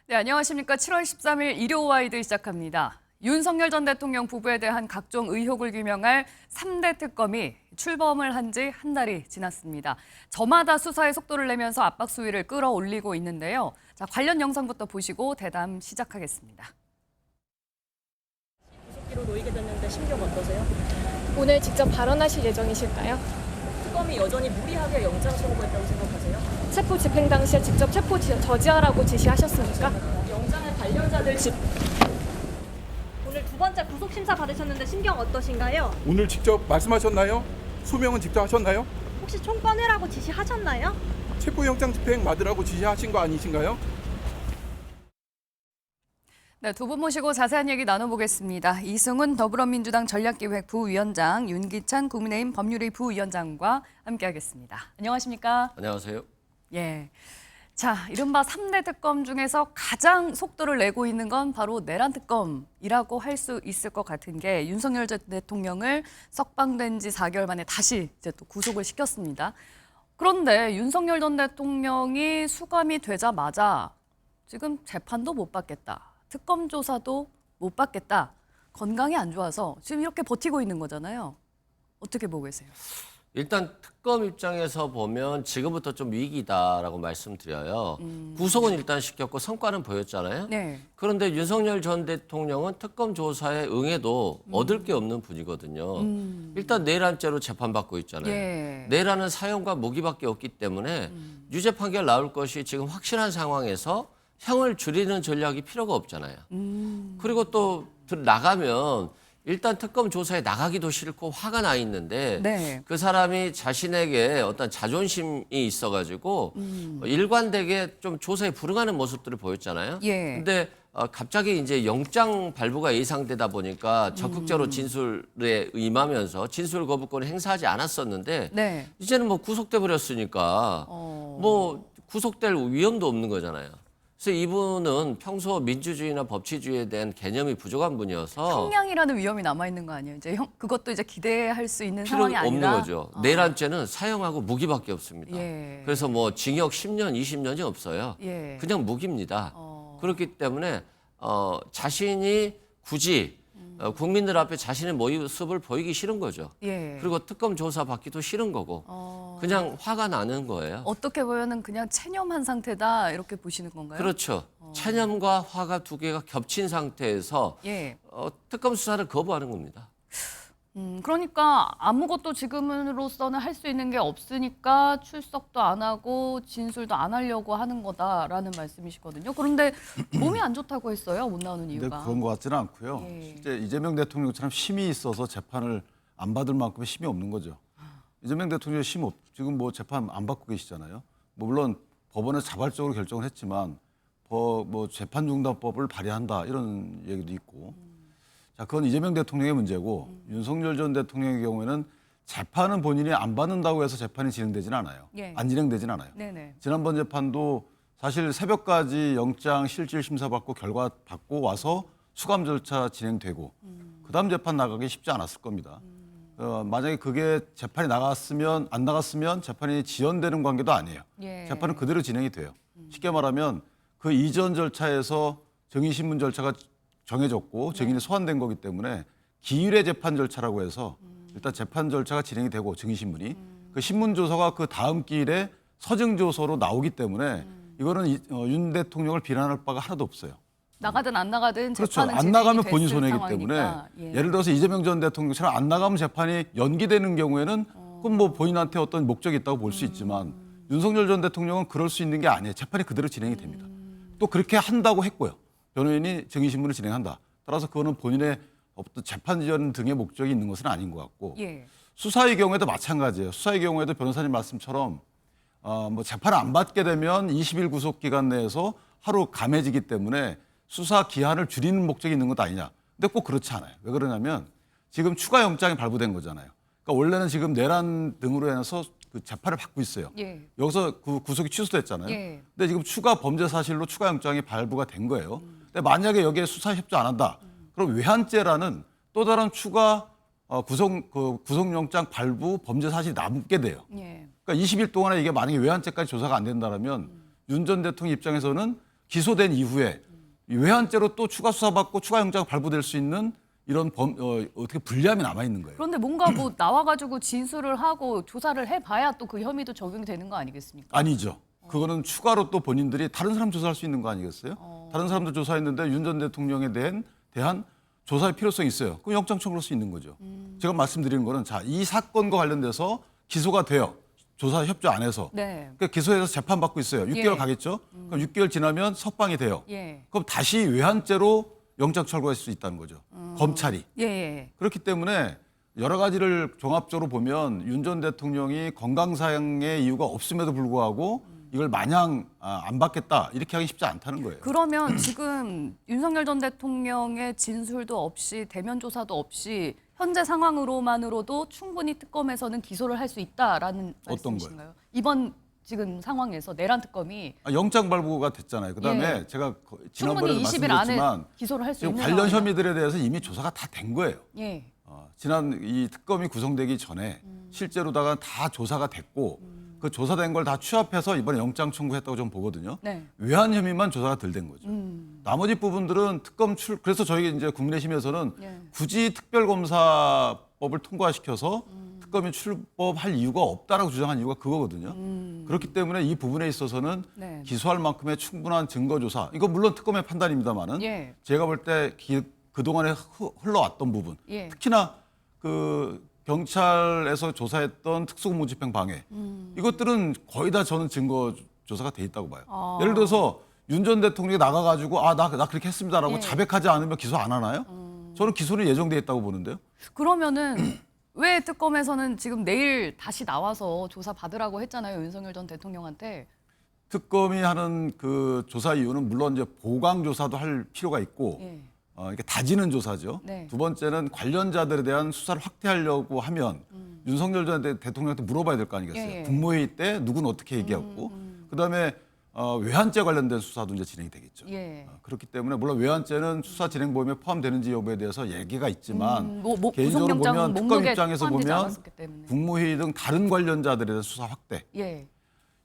네, 안녕하십니까. 7월 13일 일요와이드 시작합니다. 윤석열 전 대통령 부부에 대한 각종 의혹을 규명할 3대 특검이 출범을 한 지 한 달이 지났습니다. 저마다 수사의 속도를 내면서 압박 수위를 끌어올리고 있는데요. 자, 관련 영상부터 보시고 대담 시작하겠습니다. 구속기로 놓이게 됐는데 심경 어떠세요? 오늘 직접 발언하실 예정이실까요? 특검이 여전히 무리하게 영장 청구했다고 생각하세요? 체포 집행 당시에 직접 체포 저지하라고 지시하셨습니까? 영장의 관련자들 오늘 두 번째 구속 심사 받으셨는데 심경 어떠신가요? 오늘 직접 말씀하셨나요? 소명은 직접 하셨나요? 혹시 총 꺼내라고 지시하셨나요? 체포영장 집행 받으라고 지시하신 거 아니신가요? 네, 두 분 모시고 자세한 얘기 나눠보겠습니다. 이승훈 더불어민주당 전략기획부위원장, 윤기찬 국민의힘 법률위 부위원장과 함께하겠습니다. 안녕하십니까? 안녕하세요. 예. 자, 이른바 3대 특검 중에서 가장 속도를 내고 있는 건 바로 내란 특검이라고 할 수 있을 것 같은 게 윤석열 전 대통령을 석방된 지 4개월 만에 다시 이제 또 구속을 시켰습니다. 그런데 윤석열 전 대통령이 수감이 되자마자 지금 재판도 못 받겠다. 특검 조사도 못 받겠다. 건강이 안 좋아서 지금 이렇게 버티고 있는 거잖아요. 어떻게 보고 계세요? 일단 특검 입장에서 보면 지금부터 좀 위기다라고 말씀드려요. 구속은 일단 시켰고 성과는 보였잖아요. 네. 그런데 윤석열 전 대통령은 특검 조사에 응해도 얻을 게 없는 분이거든요. 일단 내란죄로 재판받고 있잖아요. 예. 내란은 사형과 무기밖에 없기 때문에 유죄 판결 나올 것이 지금 확실한 상황에서 형을 줄이는 전략이 필요가 없잖아요. 그리고 또 나가면 일단 특검 조사에 나가기도 싫고 화가 나 있는데 네. 그 사람이 자신에게 어떤 자존심이 있어가지고 일관되게 좀 조사에 불응하는 모습들을 보였잖아요. 예. 근데 갑자기 이제 영장 발부가 예상되다 보니까 적극적으로 진술에 임하면서 진술 거부권을 행사하지 않았었는데 네. 이제는 뭐 구속돼 버렸으니까 뭐 구속될 위험도 없는 거잖아요. 그래서 이분은 평소 민주주의나 법치주의에 대한 개념이 부족한 분이어서 형량이라는 위험이 남아 있는 거 아니에요? 이제 그것도 이제 기대할 수 있는 필요 상황이 없는 아니라 거죠. 내란죄는 사형하고 무기밖에 없습니다. 예. 그래서 뭐 징역 10년, 20년이 없어요. 예. 그냥 무기입니다. 그렇기 때문에 자신이 굳이 국민들 앞에 자신의 모습을 보이기 싫은 거죠. 예. 그리고 특검 조사 받기도 싫은 거고 그냥 화가 나는 거예요. 어떻게 보면은 그냥 체념한 상태다 이렇게 보시는 건가요? 그렇죠. 체념과 화가 두 개가 겹친 상태에서 예. 특검 수사를 거부하는 겁니다. 그러니까 아무것도 지금으로서는 할 수 있는 게 없으니까 출석도 안 하고 진술도 안 하려고 하는 거다라는 말씀이시거든요. 그런데 몸이 안 좋다고 했어요. 못 나오는 근데 이유가. 그런 것 같지는 않고요. 예. 실제 이재명 대통령처럼 힘이 있어서 재판을 안 받을 만큼의 힘이 없는 거죠. 이재명 대통령의 지금 뭐 재판 안 받고 계시잖아요. 뭐 물론 법원에서 자발적으로 결정을 했지만 뭐 재판 중단법을 발의한다 이런 얘기도 있고. 자, 그건 이재명 대통령의 문제고 윤석열 전 대통령의 경우에는 재판은 본인이 안 받는다고 해서 재판이 진행되지는 않아요. 예. 안 진행되지는 않아요. 네네. 지난번 재판도 사실 새벽까지 영장 실질 심사 받고 결과 받고 와서 수감 절차 진행되고 그다음 재판 나가기 쉽지 않았을 겁니다. 만약에 그게 재판이 안 나갔으면 재판이 지연되는 관계도 아니에요. 예. 재판은 그대로 진행이 돼요. 쉽게 말하면 그 이전 절차에서 증인신문 절차가 정해졌고 증인이 소환된 거기 때문에 기일의 재판 절차라고 해서 일단 재판 절차가 진행이 되고 증인신문이 그 신문조서가 그 다음 기일에 서증조서로 나오기 때문에 이거는 윤 대통령을 비난할 바가 하나도 없어요. 나가든 안 나가든 그렇죠. 재판은 안 진행이 나가면 됐을 본인 손해이기 상황이니까. 때문에 예. 예를 들어서 이재명 전 대통령처럼 안 나가면 재판이 연기되는 경우에는 그건 뭐 본인한테 어떤 목적이 있다고 볼 수 있지만 윤석열 전 대통령은 그럴 수 있는 게 아니에요. 재판이 그대로 진행이 됩니다. 또 그렇게 한다고 했고요. 변호인이 증인신문을 진행한다. 따라서 그거는 본인의 어떤 재판 지연 등의 목적이 있는 것은 아닌 것 같고 예. 수사의 경우에도 마찬가지예요. 수사의 경우에도 변호사님 말씀처럼 뭐 재판을 안 받게 되면 20일 구속 기간 내에서 하루 감해지기 때문에 수사 기한을 줄이는 목적이 있는 것 아니냐. 근데 꼭 그렇지 않아요. 왜 그러냐면 지금 추가 영장이 발부된 거잖아요. 그러니까 원래는 지금 내란 등으로 인해서 그 재판을 받고 있어요. 예. 여기서 그 구속이 취소됐잖아요. 예. 근데 지금 추가 범죄 사실로 추가 영장이 발부가 된 거예요. 근데 만약에 여기에 수사 협조 안 한다. 그럼 외환죄라는 또 다른 추가 구속영장 발부 범죄 사실이 남게 돼요. 예. 그러니까 20일 동안에 이게 만약에 외환죄까지 조사가 안 된다면 윤 전 대통령 입장에서는 기소된 이후에 외환죄로 또 추가 수사받고 추가 영장 발부될 수 있는 이런 어떻게 불리함이 남아 있는 거예요. 그런데 뭔가 뭐 나와가지고 진술을 하고 조사를 해봐야 또 그 혐의도 적용이 되는 거 아니겠습니까? 아니죠. 그거는 추가로 또 본인들이 다른 사람 조사할 수 있는 거 아니겠어요? 다른 사람들 조사했는데 윤 전 대통령에 대한 조사의 필요성이 있어요. 그럼 영장 청구할 수 있는 거죠. 제가 말씀드리는 거는 자, 이 사건과 관련돼서 기소가 돼요. 조사 협조 안 해서. 네. 그러니까 기소해서 재판받고 있어요. 6개월 예. 가겠죠? 그럼 6개월 지나면 석방이 돼요. 예. 그럼 다시 외환죄로 영장 청구할 수 있다는 거죠. 검찰이. 예, 예. 그렇기 때문에 여러 가지를 종합적으로 보면 윤 전 대통령이 건강상의 이유가 없음에도 불구하고 이걸 마냥 안 받겠다 이렇게 하기 쉽지 않다는 거예요. 그러면 지금 윤석열 전 대통령의 진술도 없이 대면 조사도 없이 현재 상황으로만으로도 충분히 특검에서는 기소를 할 수 있다라는 어떤 말씀이신가요? 이번 지금 상황에서 내란 특검이 영장 발부가 됐잖아요. 그다음에 예. 제가 충분히 지난번에도 20일 안에 말씀드렸지만 기소를 할 수 지금 있는 관련 상황이다. 혐의들에 대해서 이미 조사가 다 된 거예요. 예. 지난 이 특검이 구성되기 전에 실제로다가 다 조사가 됐고 그 조사된 걸 다 취합해서 이번에 영장 청구했다고 좀 보거든요. 네. 외환 혐의만 조사가 덜 된 거죠. 나머지 부분들은 특검 그래서 저희 이제 국민의힘에서는 예. 굳이 특별검사법을 통과시켜서 특검이 출법할 이유가 없다라고 주장한 이유가 그거거든요. 그렇기 때문에 이 부분에 있어서는 네. 기소할 만큼의 충분한 증거 조사. 이거 물론 특검의 판단입니다만은 예. 제가 볼 때 그동안에 흘러왔던 부분. 예. 특히나 그 경찰에서 조사했던 특수공무집행 방해 이것들은 거의 다 저는 증거 조사가 돼 있다고 봐요. 예를 들어서 윤 전 대통령이 나가가지고 나 그렇게 했습니다라고 예. 자백하지 않으면 기소 안 하나요? 저는 기소는 예정돼 있다고 보는데요. 그러면은 왜 특검에서는 지금 내일 다시 나와서 조사 받으라고 했잖아요, 윤석열 전 대통령한테. 특검이 하는 그 조사 이유는 물론 이제 보강 조사도 할 필요가 있고 예. 이게 다지는 조사죠. 네. 두 번째는 관련자들에 대한 수사를 확대하려고 하면 윤석열 전 대통령한테 물어봐야 될 거 아니겠어요. 예, 예. 국무회의 때 누구는 어떻게 얘기했고 그다음에 외환죄 관련된 수사도 이제 진행이 되겠죠. 예. 그렇기 때문에 물론 외환죄는 수사 진행 범위에 포함되는지 여부에 대해서 얘기가 있지만 개인적으로 구속영장 보면 특검 목록에 입장에서 포함되지 보면 않았었기 때문에. 국무회의 등 다른 관련자들에 대한 수사 확대. 예.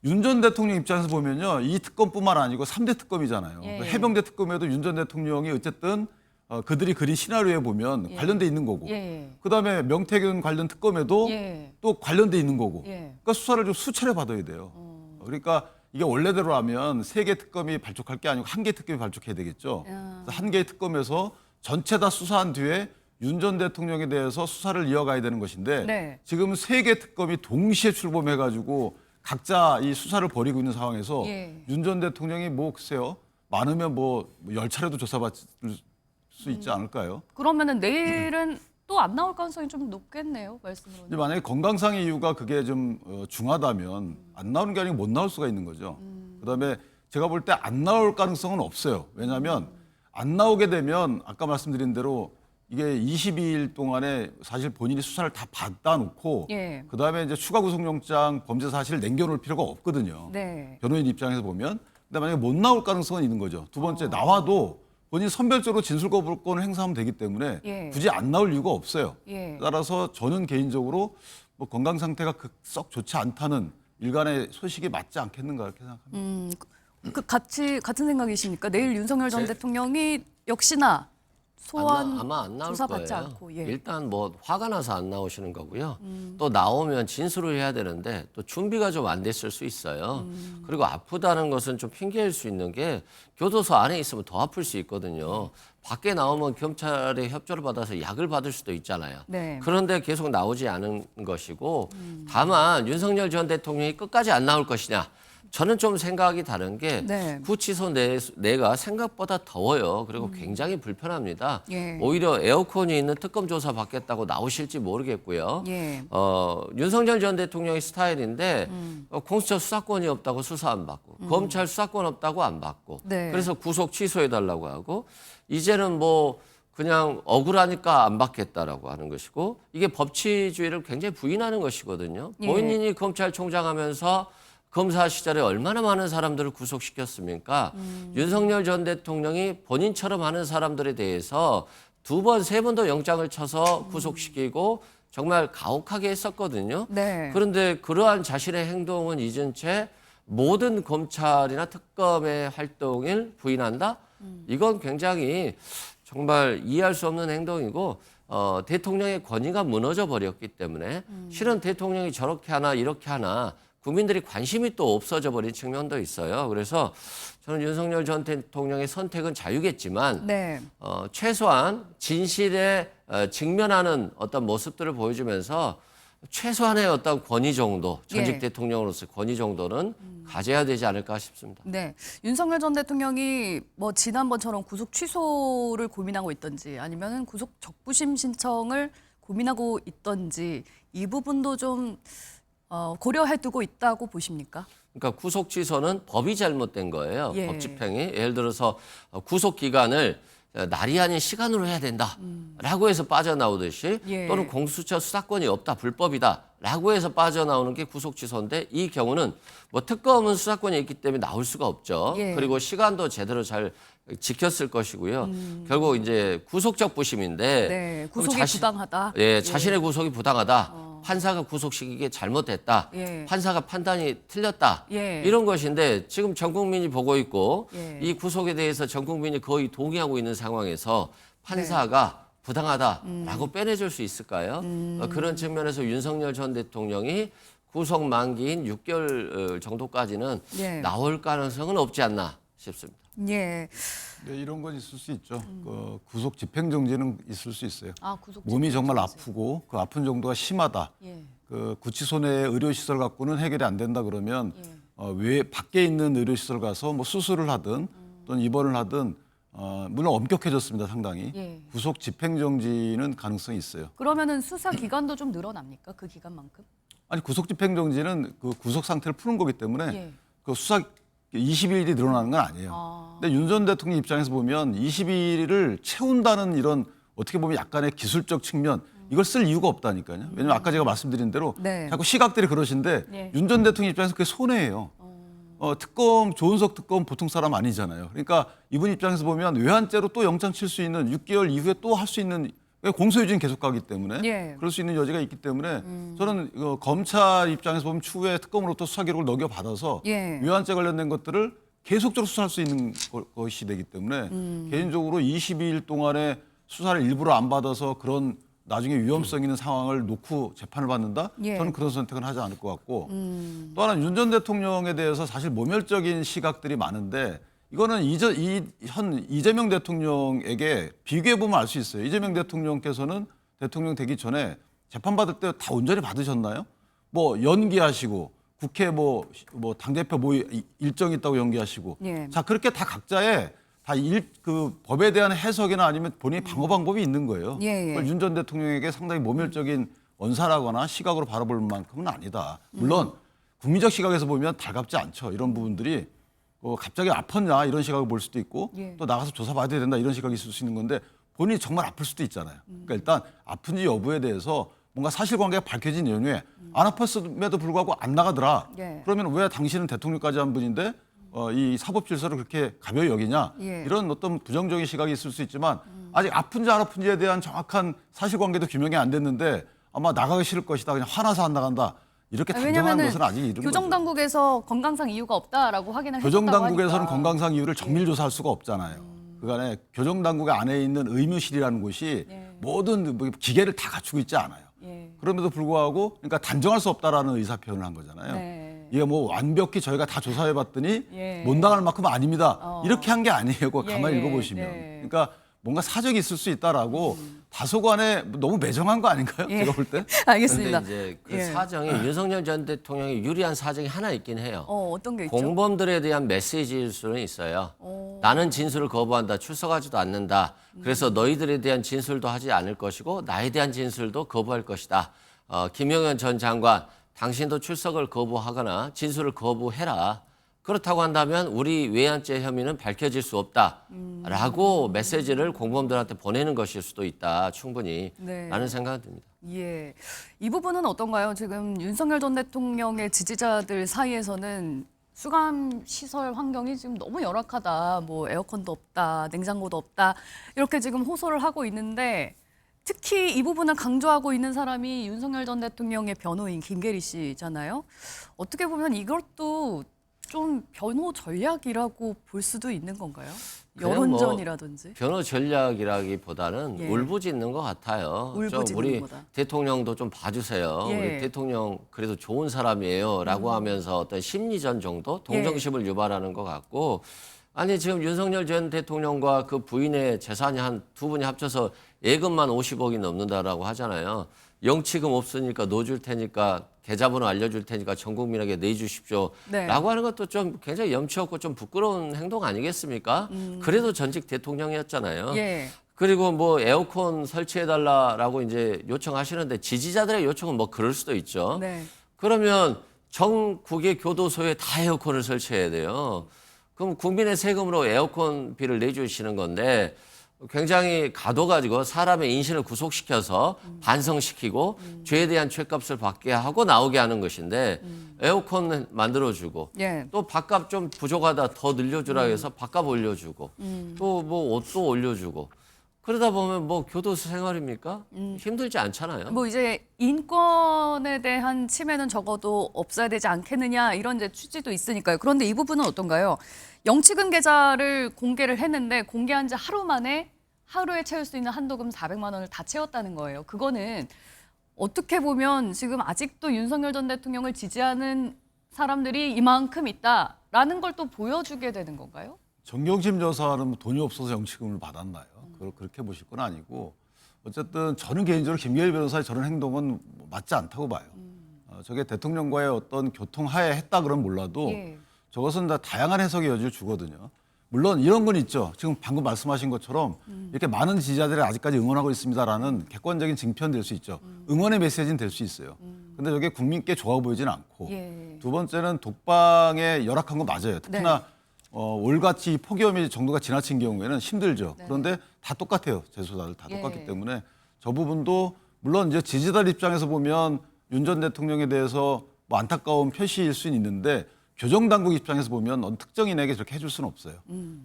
윤 전 대통령 입장에서 보면요. 이 특검뿐만 아니고 3대 특검이잖아요. 예. 그 해병대 특검에도 윤 전 대통령이 어쨌든 그들이 그린 시나리오에 보면 관련돼 있는 거고. 예. 그다음에 명태균 관련 특검에도 예. 또 관련돼 있는 거고. 예. 그러니까 수사를 좀 수차례 받아야 돼요. 그러니까 이게 원래대로라면 3개 특검이 발족할 게 아니고 1개 특검이 발족해야 되겠죠. 그래서 1개의 특검에서 전체 다 수사한 뒤에 윤 전 대통령에 대해서 수사를 이어가야 되는 것인데 네. 지금 3개 특검이 동시에 출범해가지고 각자 이 수사를 벌이고 있는 상황에서 예. 윤 전 대통령이 뭐 글쎄요 많으면 뭐 10차례도 조사받을 수 있지 않을까요? 그러면은 내일은 또 안 나올 가능성이 좀 높겠네요, 말씀으로는. 근데 만약에 건강상의 이유가 그게 좀 중하다면 안 나오는 게 아니고 못 나올 수가 있는 거죠. 그다음에 제가 볼 때 안 나올 가능성은 없어요. 왜냐하면 안 나오게 되면 아까 말씀드린 대로 이게 22일 동안에 사실 본인이 수사를 다 받아놓고 예. 그다음에 이제 추가 구속영장 범죄 사실을 남겨놓을 필요가 없거든요. 네. 변호인 입장에서 보면. 근데 만약에 못 나올 가능성은 있는 거죠. 두 번째 나와도 본인이 선별적으로 진술 거부권을 행사하면 되기 때문에 예. 굳이 안 나올 이유가 없어요. 예. 따라서 저는 개인적으로 뭐 건강 상태가 썩 좋지 않다는 일간의 소식이 맞지 않겠는가 이렇게 생각합니다. 같은 생각이십니까? 내일 윤석열 전 대통령이 역시나 소환 아마 안 나올 조사받지 거예요. 않고. 예. 일단 뭐 화가 나서 안 나오시는 거고요. 또 나오면 진술을 해야 되는데 또 준비가 좀 안 됐을 수 있어요. 그리고 아프다는 것은 좀 핑계일 수 있는 게 교도소 안에 있으면 더 아플 수 있거든요. 밖에 나오면 경찰의 협조를 받아서 약을 받을 수도 있잖아요. 네. 그런데 계속 나오지 않은 것이고 다만 윤석열 전 대통령이 끝까지 안 나올 것이냐. 저는 좀 생각이 다른 게 네. 구치소 내가 생각보다 더워요. 그리고 굉장히 불편합니다. 예. 오히려 에어컨이 있는 특검 조사 받겠다고 나오실지 모르겠고요. 예. 윤석열 전 대통령의 스타일인데 공수처 수사권이 없다고 수사 안 받고 검찰 수사권 없다고 안 받고 네. 그래서 구속 취소해달라고 하고 이제는 뭐 그냥 억울하니까 안 받겠다라고 하는 것이고 이게 법치주의를 굉장히 부인하는 것이거든요. 예. 본인이 검찰총장 하면서 검사 시절에 얼마나 많은 사람들을 구속시켰습니까? 윤석열 전 대통령이 본인처럼 하는 사람들에 대해서 2번, 3번도 영장을 쳐서 구속시키고 정말 가혹하게 했었거든요. 네. 그런데 그러한 자신의 행동은 잊은 채 모든 검찰이나 특검의 활동을 부인한다? 이건 굉장히 정말 이해할 수 없는 행동이고 대통령의 권위가 무너져 버렸기 때문에 실은 대통령이 저렇게 하나 이렇게 하나 국민들이 관심이 또 없어져 버린 측면도 있어요. 그래서 저는 윤석열 전 대통령의 선택은 자유겠지만 네. 최소한 진실에 직면하는 어떤 모습들을 보여주면서 최소한의 어떤 권위 정도, 전직 예. 대통령으로서 권위 정도는 가져야 되지 않을까 싶습니다. 네. 윤석열 전 대통령이 뭐 지난번처럼 구속 취소를 고민하고 있던지 아니면은 구속 적부심 신청을 고민하고 있던지 이 부분도 좀 고려해 두고 있다고 보십니까? 그러니까 구속 취소는 법이 잘못된 거예요. 예. 법 집행이. 예를 들어서 구속 기간을 날이 아닌 시간으로 해야 된다라고 해서 빠져나오듯이 예. 또는 공수처 수사권이 없다, 불법이다라고 해서 빠져나오는 게 구속 취소인데 이 경우는 뭐 특검은 수사권이 있기 때문에 나올 수가 없죠. 예. 그리고 시간도 제대로 잘 지켰을 것이고요. 결국 이제 구속적 부심인데 네. 그럼 구속이 부당하다. 예, 자신의 구속이 부당하다. 판사가 구속시키기에 잘못됐다. 예. 판사가 판단이 틀렸다. 예. 이런 것인데 지금 전 국민이 보고 있고 예. 이 구속에 대해서 전 국민이 거의 동의하고 있는 상황에서 판사가 부당하다라고 빼내줄 수 있을까요? 그런 측면에서 윤석열 전 대통령이 구속 만기인 6개월 정도까지는 예. 나올 가능성은 없지 않나 싶습니다. 예. 네, 이런 건 있을 수 있죠. 구속 집행정지는 있을 수 있어요. 아, 구속 몸이 정말 집행정지. 아프고 그 아픈 정도가 심하다. 예. 그 구치소 내 의료시설 갖고는 해결이 안 된다 그러면 예. 외 밖에 있는 의료시설 가서 뭐 수술을 하든 또는 입원을 하든 물론 엄격해졌습니다 상당히. 예. 구속 집행정지는 가능성이 있어요. 그러면은 수사 기간도 좀 늘어납니까? 그 기간만큼? 아니 구속 집행정지는 그 구속 상태를 푸는 거기 때문에 예. 그 수사 20일이 늘어나는 건 아니에요. 아. 근데 윤 전 대통령 입장에서 보면 20일을 채운다는 이런 어떻게 보면 약간의 기술적 측면 이걸 쓸 이유가 없다니까요. 왜냐면 아까 제가 말씀드린 대로 네. 자꾸 시각들이 그러신데 예. 윤 전 대통령 입장에서 그게 손해예요. 특검 조은석 특검 보통 사람 아니잖아요. 그러니까 이분 입장에서 보면 외환죄로 또 영장 칠 수 있는 6개월 이후에 또 할 수 있는 공소유지는 계속 가기 때문에 예. 그럴 수 있는 여지가 있기 때문에 저는 검찰 입장에서 보면 추후에 특검으로부터 수사 기록을 넘겨받아서 예. 위안죄 관련된 것들을 계속적으로 수사할 수 있는 것이 되기 때문에 개인적으로 22일 동안에 수사를 일부러 안 받아서 그런 나중에 위험성 있는 상황을 놓고 재판을 받는다? 예. 저는 그런 선택은 하지 않을 것 같고 또 하나 윤 전 대통령에 대해서 사실 모멸적인 시각들이 많은데 이거는 이재명 대통령에게 비교해보면 알 수 있어요. 이재명 대통령께서는 대통령 되기 전에 재판받을 때 다 온전히 받으셨나요? 뭐 연기하시고 국회 뭐 당대표 모의 일정이 있다고 연기하시고 예. 자 그렇게 다 각자의 그 법에 대한 해석이나 아니면 본인의 방어 방법이 있는 거예요. 예, 예. 그걸 윤 전 대통령에게 상당히 모멸적인 언사라거나 시각으로 바라볼 만큼은 아니다. 물론 국민적 시각에서 보면 달갑지 않죠. 이런 부분들이 갑자기 아팠냐 이런 시각을 볼 수도 있고 예. 또 나가서 조사받아야 된다 이런 시각이 있을 수 있는 건데 본인이 정말 아플 수도 있잖아요. 그러니까 일단 아픈지 여부에 대해서 뭔가 사실관계가 밝혀진 연후에 안 아팠음에도 불구하고 안 나가더라. 예. 그러면 왜 당신은 대통령까지 한 분인데 이 사법 질서를 그렇게 가벼이 여기냐 예. 이런 어떤 부정적인 시각이 있을 수 있지만 아직 아픈지 안 아픈지에 대한 정확한 사실관계도 규명이 안 됐는데 아마 나가기 싫을 것이다 그냥 화나서 안 나간다 이렇게 단정한 왜냐면은 것은 아직 이른 교정 거죠. 당국에서 건강상 이유가 없다라고 확인을 교정 했다고 당국에서는 하니까. 건강상 이유를 정밀 조사할 수가 없잖아요. 그간에 교정 당국 안에 있는 의무실이라는 곳이 모든 뭐 기계를 다 갖추고 있지 않아요. 예. 그럼에도 불구하고 그러니까 단정할 수 없다라는 의사 표현을 한 거잖아요. 네. 이게 뭐 완벽히 저희가 다 조사해봤더니 예. 못 나갈 만큼 아닙니다. 이렇게 한 게 아니에요. 그거 예, 가만히 예, 읽어보시면. 네. 그러니까 뭔가 사정이 있을 수 있다라고 다소간에 너무 매정한 거 아닌가요? 예. 제가 볼 때. 알겠습니다. 근데 이제 그 예. 사정이 윤석열 전 대통령이 유리한 사정이 하나 있긴 해요. 어떤 게 있죠? 공범들에 대한 메시지일 수는 있어요. 나는 진술을 거부한다. 출석하지도 않는다. 그래서 너희들에 대한 진술도 하지 않을 것이고 나에 대한 진술도 거부할 것이다. 김영현 전 장관, 당신도 출석을 거부하거나 진술을 거부해라. 그렇다고 한다면 우리 외환죄 혐의는 밝혀질 수 없다라고 메시지를 공범들한테 보내는 것일 수도 있다. 충분히 네. 라는 생각이 듭니다. 예. 이 부분은 어떤가요? 지금 윤석열 전 대통령의 지지자들 사이에서는 수감 시설 환경이 지금 너무 열악하다. 뭐 에어컨도 없다, 냉장고도 없다. 이렇게 지금 호소를 하고 있는데 특히 이 부분을 강조하고 있는 사람이 윤석열 전 대통령의 변호인 김계리 씨잖아요. 어떻게 보면 이것도 좀 변호 전략이라고 볼 수도 있는 건가요? 그냥 여론전이라든지. 변호 전략이라기보다는 예. 울부짖는 것 같아요. 좀 울부짖는 우리 거다. 대통령도 좀 봐주세요. 예. 우리 대통령 그래도 좋은 사람이에요라고 하면서 어떤 심리전 정도 동정심을 유발하는 것 같고 아니 지금 윤석열 전 대통령과 그 부인의 재산이 한 두 분이 합쳐서 예금만 50억이 넘는다라고 하잖아요. 영치금 없으니까 넣어줄 테니까 계좌번호 알려줄 테니까 전 국민에게 내주십시오. 네. 라고 하는 것도 좀 굉장히 염치 없고 좀 부끄러운 행동 아니겠습니까? 그래도 전직 대통령이었잖아요. 예. 그리고 뭐 에어컨 설치해달라라고 이제 요청하시는데 지지자들의 요청은 뭐 그럴 수도 있죠. 네. 그러면 전국의 교도소에 다 에어컨을 설치해야 돼요. 그럼 국민의 세금으로 에어컨비를 내주시는 건데 굉장히 가둬가지고 사람의 인신을 구속시켜서 반성시키고 죄에 대한 죄값을 받게 하고 나오게 하는 것인데 에어컨 만들어주고 예. 또 밥값 좀 부족하다 더 늘려주라 해서 밥값 올려주고 또 뭐 옷도 올려주고 그러다 보면 뭐 교도소 생활입니까? 힘들지 않잖아요. 뭐 이제 인권에 대한 침해는 적어도 없어야 되지 않겠느냐 이런 이제 취지도 있으니까요. 그런데 이 부분은 어떤가요? 영치금 계좌를 공개를 했는데 공개한 지 하루 만에 하루에 채울 수 있는 한도금 400만 원을 다 채웠다는 거예요. 그거는 어떻게 보면 지금 아직도 윤석열 전 대통령을 지지하는 사람들이 이만큼 있다라는 걸 또 보여주게 되는 건가요? 정경심 여사는 뭐 돈이 없어서 영치금을 받았나요? 그걸 그렇게 보실 건 아니고 어쨌든 저는 개인적으로 김계일 변호사의 저런 행동은 뭐 맞지 않다고 봐요. 저게 대통령과의 어떤 교통하에 했다 그러면 몰라도 예. 저것은 다 다양한 해석의 여지를 주거든요. 물론 이런 건 있죠. 지금 방금 말씀하신 것처럼 이렇게 많은 지지자들이 아직까지 응원하고 있습니다라는 객관적인 증표는 될 수 있죠. 응원의 메시지는 될 수 있어요. 근데 저게 국민께 좋아 보이진 않고 예. 두 번째는 독방에 열악한 거 맞아요. 특히나 올같이 폭염이 정도가 지나친 경우에는 힘들죠. 그런데 다 똑같아요. 재소자들 다 예. 똑같기 때문에 저 부분도 물론 이제 지지자들 입장에서 보면 윤 전 대통령에 대해서 뭐 안타까운 표시일 수는 있는데 교정당국 입장에서 보면 어느 특정인에게 저렇게 해줄 수는 없어요.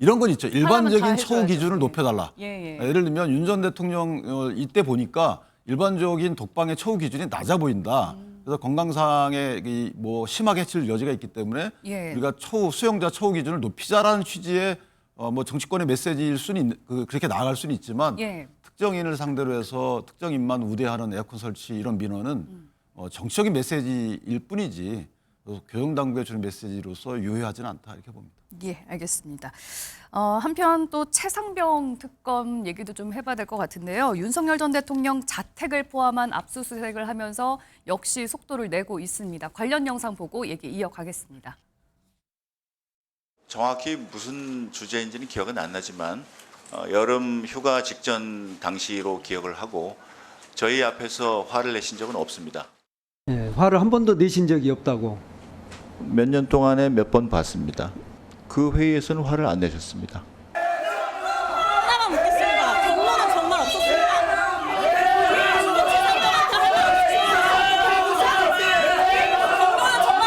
이런 건 있죠. 사람은 다 일반적인 처우 해줘야죠. 기준을 예. 높여달라. 예, 예. 예를 들면 윤 전 대통령 이때 보니까 일반적인 독방의 처우 기준이 낮아 보인다. 그래서 건강상의 뭐 심하게 해칠 여지가 있기 때문에 예. 우리가 수용자 처우 기준을 높이자라는 취지의 뭐 정치권의 메시지일 수는 그렇게 나아갈 수는 있지만 예. 특정인을 상대로 해서 특정인만 우대하는 에어컨 설치 이런 민원은 정치적인 메시지일 뿐이지 교정당국에 주는 메시지로서 유효하지는 않다 이렇게 봅니다. 예, 알겠습니다. 한편 또 최상병 특검 얘기도 좀 해봐야 될 것 같은데요. 윤석열 전 대통령 자택을 포함한 압수수색을 하면서 역시 속도를 내고 있습니다. 관련 영상 보고 얘기 이어가겠습니다. 정확히 무슨 주제인지는 기억은 안 나지만 여름 휴가 직전 당시로 기억을 하고 저희 앞에서 화를 내신 적은 없습니다. 예, 화를 한 번도 내신 적이 없다고. 몇 년 동안에 몇 번 봤습니다. 그 회의에서는 화를 안 내셨습니다. 하나만 묻겠습니다. 경로는 정말 없었습니다. 경로는 정말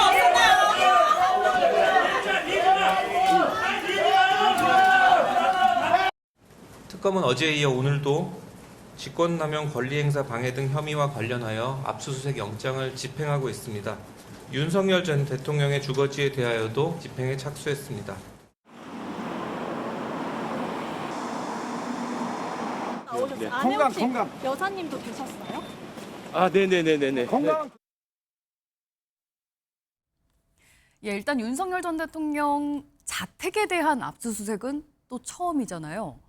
없었나요? 특검은 어제에 이어 오늘도 직권남용 권리행사 방해 등 혐의와 관련하여 압수수색 영장을 집행하고 있습니다. 윤석열 전 대통령의 주거지에 대하여도 집행에 착수했습니다. 안에 혹시 여사님도 계셨어요? 네네네네네. 예, 일단 윤석열 전 대통령 자택에 대한 압수수색은 또 처음이잖아요.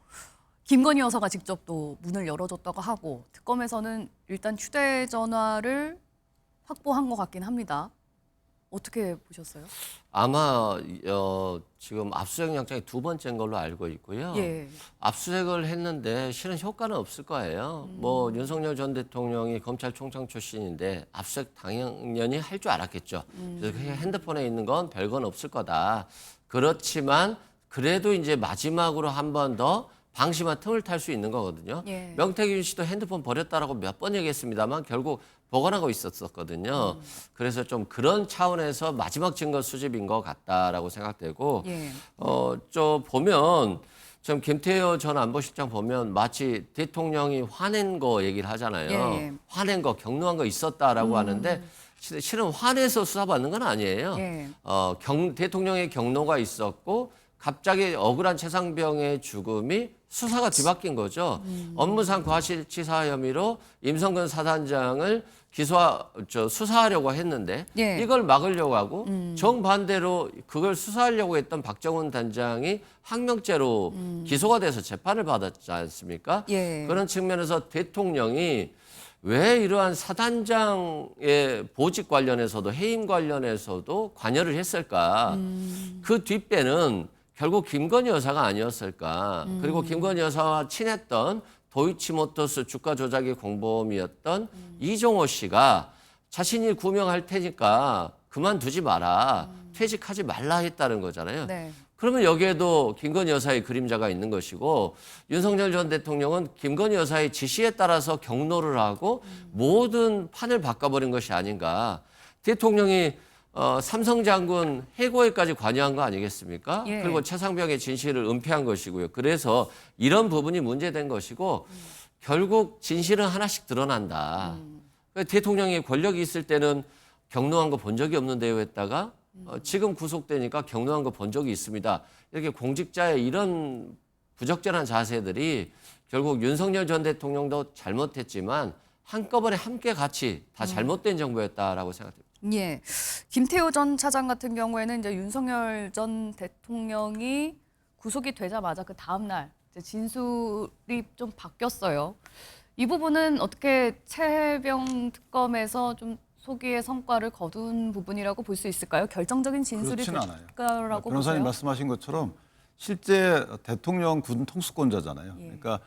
김건희 여사가 직접 또 문을 열어줬다고 하고 특검에서는 일단 휴대전화를 확보한 것 같긴 합니다. 어떻게 보셨어요? 아마 지금 압수수색 영장이 두 번째인 걸로 알고 있고요. 예. 압수수색을 했는데 실은 효과는 없을 거예요. 뭐 윤석열 전 대통령이 검찰총장 출신인데 압수수색 당연히 할 줄 알았겠죠. 그래서 핸드폰에 있는 건 별건 없을 거다. 그렇지만 그래도 이제 마지막으로 한 번 더 방심한 틈을 탈 수 있는 거거든요. 예. 명태균 씨도 핸드폰 버렸다라고 몇 번 얘기했습니다만 결국 보관하고 있었거든요. 그래서 좀 그런 차원에서 마지막 증거 수집인 것 같다라고 생각되고, 예. 저 보면 좀 김태효 전 안보실장 보면 마치 대통령이 화낸 거 얘기를 하잖아요. 예. 화낸 거, 격노한 거 있었다라고 하는데 실은 화내서 수사받는 건 아니에요. 예. 대통령의 경로가 있었고 갑자기 억울한 최상병의 죽음이 수사가 뒤바뀐 거죠. 업무상 과실치사 혐의로 임성근 사단장을 수사하려고 했는데 예. 이걸 막으려고 하고 정반대로 그걸 수사하려고 했던 박정훈 단장이 항명죄로 기소가 돼서 재판을 받았지 않습니까? 예. 그런 측면에서 대통령이 왜 이러한 사단장의 보직 관련해서도 해임 관련해서도 관여를 했을까? 그 뒷배는 결국 김건희 여사가 아니었을까? 그리고 김건희 여사와 친했던 도이치모터스 주가 조작의 공범이었던 이종호 씨가 자신이 구명할 테니까 그만두지 마라, 퇴직하지 말라 했다는 거잖아요. 네. 그러면 여기에도 김건희 여사의 그림자가 있는 것이고 윤석열 전 대통령은 김건희 여사의 지시에 따라서 경로를 하고 모든 판을 바꿔버린 것이 아닌가. 대통령이 삼성 장군 해고에까지 관여한 거 아니겠습니까? 예. 그리고 최상병의 진실을 은폐한 것이고요. 그래서 이런 부분이 문제된 것이고 결국 진실은 하나씩 드러난다. 대통령이 권력이 있을 때는 경로한 거 본 적이 없는데요 했다가 지금 구속되니까 경로한 거 본 적이 있습니다. 이렇게 공직자의 이런 부적절한 자세들이 결국 윤석열 전 대통령도 잘못했지만 한꺼번에 함께 같이 다 잘못된 정부였다라고 생각합니다. 예. 김태호 전 차장 같은 경우에는 이제 윤석열 전 대통령이 구속이 되자마자 그 다음 날 이제 진술이 좀 바뀌었어요. 이 부분은 어떻게 최혜병 특검에서 좀 소기의 성과를 거둔 부분이라고 볼 수 있을까요? 결정적인 진술이 그렇진 않아요. 될까라고 변호사님 보세요? 말씀하신 것처럼 실제 대통령 군 통수권자잖아요. 예. 그러니까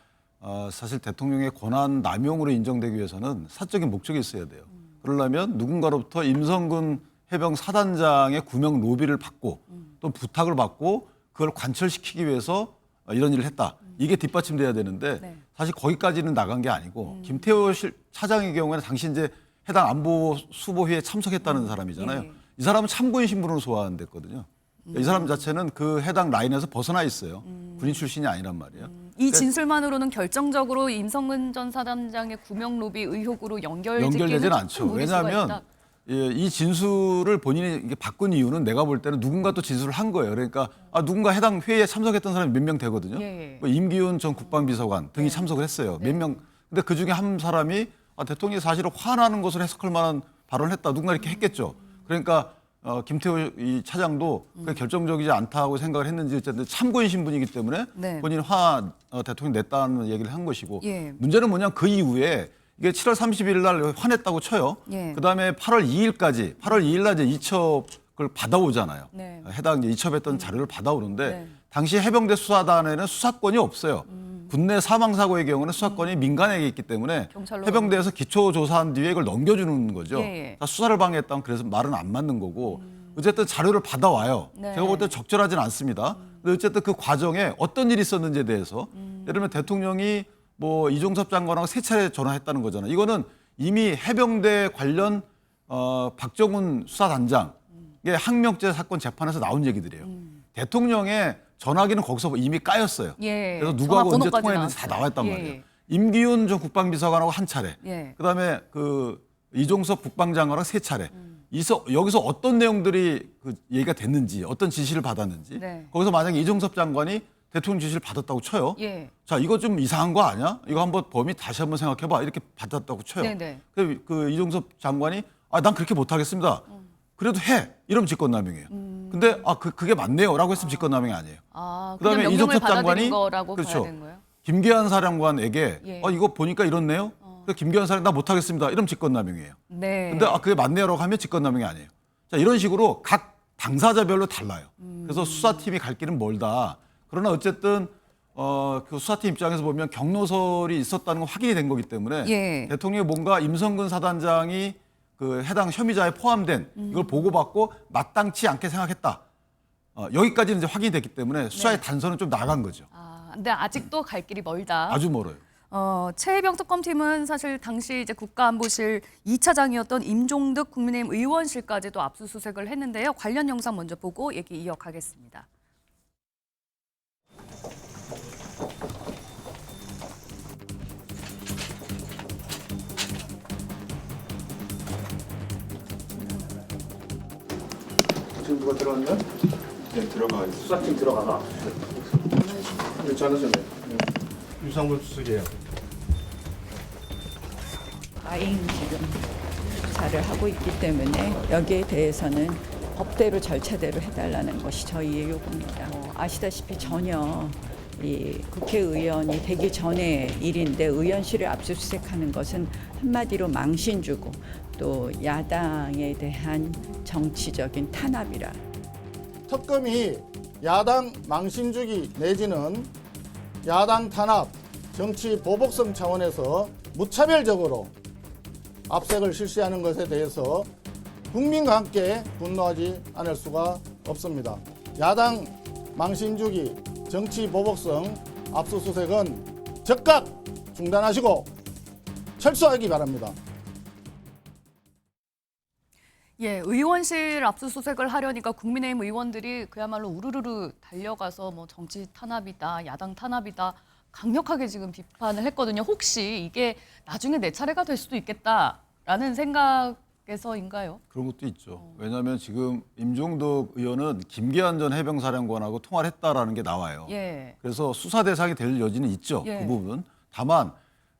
사실 대통령의 권한 남용으로 인정되기 위해서는 사적인 목적이 있어야 돼요. 그러려면 누군가로부터 임성근 해병 사단장의 구명 로비를 받고 또 부탁을 받고 그걸 관철시키기 위해서 이런 일을 했다. 이게 뒷받침돼야 되는데 네. 사실 거기까지는 나간 게 아니고 김태호 차장의 경우에는 당시 이제 해당 안보 수보회에 참석했다는 사람이잖아요. 예. 이 사람은 참고인 신분으로 소환됐거든요. 이 사람 자체는 그 해당 라인에서 벗어나 있어요. 군인 출신이 아니란 말이에요. 이 진술만으로는 결정적으로 임성근 전 사단장의 구명 로비 의혹으로 연결되지는 않죠. 왜냐하면 이 진술을 본인이 이게 바꾼 이유는 내가 볼 때는 누군가 또 진술을 한 거예요. 그러니까 누군가 해당 회의에 참석했던 사람이 몇 명 되거든요. 예. 뭐 임기훈 전 국방비서관 등이 참석을 했어요. 몇 명. 근데 그 중에 한 사람이 대통령이 사실은 화나는 것으로 해석할 만한 발언을 했다. 누군가 이렇게 했겠죠. 그러니까 김태호 이 차장도 결정적이지 않다고 생각을 했는지 어쨌든 참고인 신분이기 때문에 네. 본인 대통령 냈다는 얘기를 한 것이고 예. 문제는 뭐냐면 그 이후에 이게 7월 30일 날 화냈다고 쳐요. 예. 그다음에 8월 2일 날 이제 이첩을 받아오잖아요. 네. 해당 이제 이첩했던 자료를 받아오는데 네. 당시 해병대 수사단에는 수사권이 없어요. 군내 사망사고의 경우는 수사권이 민간에게 있기 때문에 경찰로 해병대에서 기초조사한 뒤에 이걸 넘겨주는 거죠. 예. 다 수사를 방해했다면 그래서 말은 안 맞는 거고 어쨌든 자료를 받아와요. 네. 제가 볼 때 적절하진 않습니다. 근데 어쨌든 그 과정에 어떤 일이 있었는지에 대해서 예를 들면 대통령이 뭐 이종섭 장관하고 3차례 전화했다는 거잖아요. 이거는 이미 해병대 관련 박정훈 수사단장의 항명죄 사건 재판에서 나온 얘기들이에요. 대통령의 전화기는 거기서 이미 까였어요. 예. 그래서 누구하고 언제 전화번호까지 통화했는지 다 나왔어요. 나왔단 예. 말이에요. 임기훈 전 국방비서관하고 한 차례, 예. 그다음에 그 이종섭 국방장관하고 3차례. 여기서 어떤 내용들이 그 얘기가 됐는지, 어떤 지시를 받았는지. 네. 거기서 만약에 이종섭 장관이 대통령 지시를 받았다고 쳐요. 예. 자, 이거 좀 이상한 거 아니야? 이거 한번 범위 다시 한번 생각해봐. 이렇게 받았다고 쳐요. 네네. 그 이종섭 장관이 난 그렇게 못하겠습니다. 그래도 해. 이러면 직권남용이에요. 근데 그게 맞네요라고 했으면 직권남용이 아니에요. 그다음에 그다음에 이종섭 이종섭 장관이 장관이 거라고 그렇죠. 봐야 되는 거예요? 김계한 사령관에게 예. 이거 보니까 이렇네요. 그래서 김계한 사령 나 못하겠습니다. 이러면 직권남용이에요. 네. 근데 그게 맞네요라고 하면 직권남용이 아니에요. 자, 이런 식으로 각 당사자별로 달라요. 그래서 수사팀이 갈 길은 멀다. 그러나 어쨌든 그 수사팀 입장에서 보면 경로설이 있었다는 건 확인이 된 거기 때문에 예. 대통령이 뭔가 임성근 사단장이 그 해당 혐의자에 포함된 이걸 보고받고 마땅치 않게 생각했다. 여기까지는 이제 확인이 됐기 때문에 수사의 단서는 좀 나간 거죠. 근데 아직도 갈 길이 멀다. 아주 멀어요. 최혜병 특검팀은 사실 당시 이제 국가안보실 2차장이었던 임종득 국민의힘 의원실까지도 압수수색을 했는데요. 관련 영상 먼저 보고 얘기 이어가겠습니다. 누가 들어갔나요? 네, 들어가. 수사팀 들어가다. 그렇지 않으셨나요? 유상문 수석이에요. 과잉 지금 수사를 하고 있기 때문에 여기에 대해서는 법대로 절차대로 해달라는 것이 저희의 요구입니다. 아시다시피 전혀 이 국회의원이 되기 전의 일인데 의원실을 압수수색하는 것은 한마디로 망신 주고 또 야당에 대한 정치적인 탄압이라. 특검이 야당 망신 주기 내지는 야당 탄압, 정치 보복성 차원에서 무차별적으로 압색을 실시하는 것에 대해서 국민과 함께 분노하지 않을 수가 없습니다. 야당 망신주기, 정치 보복성 압수수색은 즉각 중단하시고 철수하기 바랍니다. 예, 의원실 압수수색을 하려니까 국민의힘 의원들이 그야말로 우르르르 달려가서 뭐 정치 탄압이다, 야당 탄압이다 강력하게 지금 비판을 했거든요. 혹시 이게 나중에 내 차례가 될 수도 있겠다라는 생각에서인가요? 그런 것도 있죠. 왜냐하면 지금 임종덕 의원은 김계한 전 해병사령관하고 통화를 했다라는 게 나와요. 예. 그래서 수사 대상이 될 여지는 있죠. 예. 그 부분은. 다만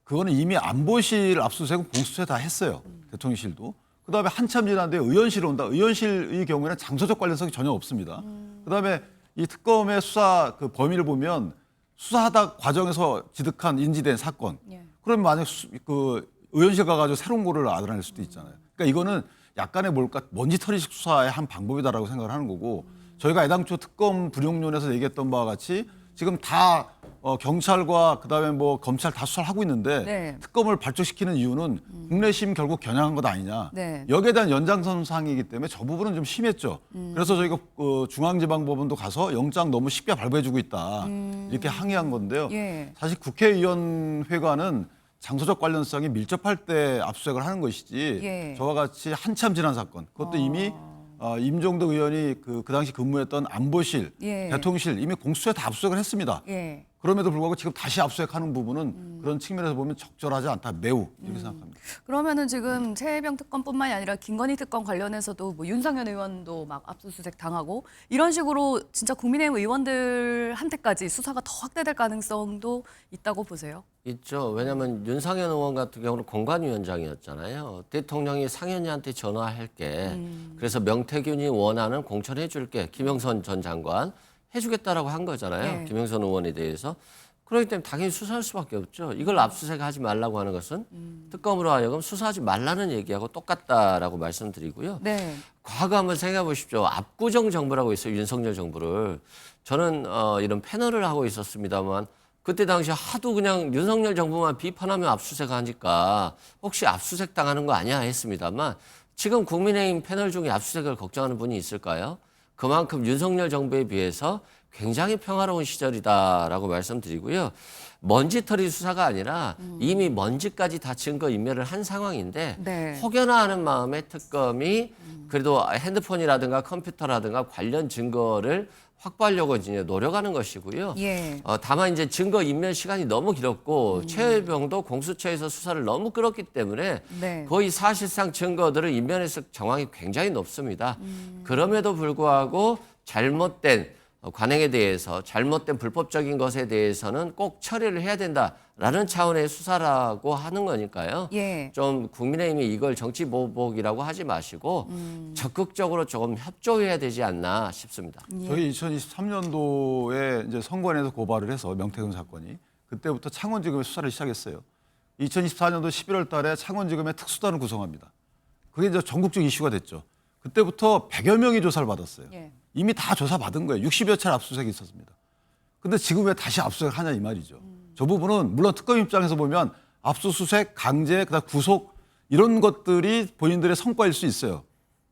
그거는 이미 안보실 압수수색은 공수처에 다 했어요. 대통령실도. 그다음에 한참 지났는데 의원실 온다. 의원실의 경우에는 장소적 관련성이 전혀 없습니다. 그다음에 이 특검의 수사 그 범위를 보면 수사하다 과정에서 지득한 인지된 사건. 예. 그러면 만약 그 의원실 가가지고 새로운 거를 알아낼 수도 있잖아요. 그러니까 이거는 약간의 뭘까 먼지털이식 수사의 한 방법이다라고 생각을 하는 거고 저희가 애당초 특검 불용론에서 얘기했던 바와 같이 지금 다 경찰과 그다음에 뭐 검찰 다 수사를 하고 있는데 네. 특검을 발족시키는 이유는 국내심 결국 겨냥한 것 아니냐. 네. 여기에 대한 연장선상이기 때문에 저 부분은 좀 심했죠. 그래서 저희가 중앙지방법원도 가서 영장 너무 쉽게 발부해주고 있다. 이렇게 항의한 건데요. 예. 사실 국회의원회관은 장소적 관련성이 밀접할 때 압수수색을 하는 것이지 예. 저와 같이 한참 지난 사건 그것도 이미 임종덕 의원이 그 당시 근무했던 안보실, 예. 대통령실 이미 공수처에 다 압수수색을 했습니다. 예. 그럼에도 불구하고 지금 다시 압수수색하는 부분은 그런 측면에서 보면 적절하지 않다. 매우 이렇게 생각합니다. 그러면은 지금 최혜병 특검뿐만이 아니라 김건희 특검 관련해서도 뭐 윤상현 의원도 막 압수수색 당하고 이런 식으로 진짜 국민의힘 의원들한테까지 수사가 더 확대될 가능성도 있다고 보세요? 있죠. 왜냐하면 윤상현 의원 같은 경우는 공관위원장이었잖아요. 대통령이 상현이한테 전화할게. 그래서 명태균이 원하는 공천해 줄게. 김영선 전 장관 해주겠다라고 한 거잖아요. 네. 김영선 의원에 대해서. 그렇기 때문에 당연히 수사할 수밖에 없죠. 이걸 압수수색하지 말라고 하는 것은 특검으로 하여금 수사하지 말라는 얘기하고 똑같다라고 말씀드리고요. 네. 과거 한번 생각해 보십시오. 압구정 정부라고 있어요. 윤석열 정부를. 저는 이런 패널을 하고 있었습니다만 그때 당시 하도 그냥 윤석열 정부만 비판하면 압수수색하니까 혹시 압수수색 당하는 거 아니야 했습니다만 지금 국민의힘 패널 중에 압수수색을 걱정하는 분이 있을까요? 그만큼 윤석열 정부에 비해서 굉장히 평화로운 시절이다라고 말씀드리고요. 먼지털이 수사가 아니라 이미 먼지까지 다 증거 인멸을 한 상황인데 네. 혹여나 하는 마음에 특검이 그래도 핸드폰이라든가 컴퓨터라든가 관련 증거를 확보하려고 이제 노력하는 것이고요. 예. 다만 이제 증거 인멸 시간이 너무 길었고 최혜병도 공수처에서 수사를 너무 끌었기 때문에 네. 거의 사실상 증거들을 인멸했을 정황이 굉장히 높습니다. 그럼에도 불구하고 잘못된 관행에 대해서 잘못된 불법적인 것에 대해서는 꼭 처리를 해야 된다라는 차원의 수사라고 하는 거니까요. 예. 좀 국민의힘이 이걸 정치 보복이라고 하지 마시고 적극적으로 조금 협조해야 되지 않나 싶습니다. 저희 2023년도에 이제 선관위에서 고발을 해서 명태균 사건이 그때부터 창원지검에 수사를 시작했어요. 2024년도 11월 달에 창원지검에 특수단을 구성합니다. 그게 이제 전국적 이슈가 됐죠. 그때부터 100여 명이 조사를 받았어요. 예. 이미 다 조사 받은 거예요. 60여 차례 압수수색이 있었습니다. 근데 지금 왜 다시 압수수색 하냐 이 말이죠. 저 부분은 물론 특검 입장에서 보면 압수수색, 강제, 그다음 구속 이런 것들이 본인들의 성과일 수 있어요.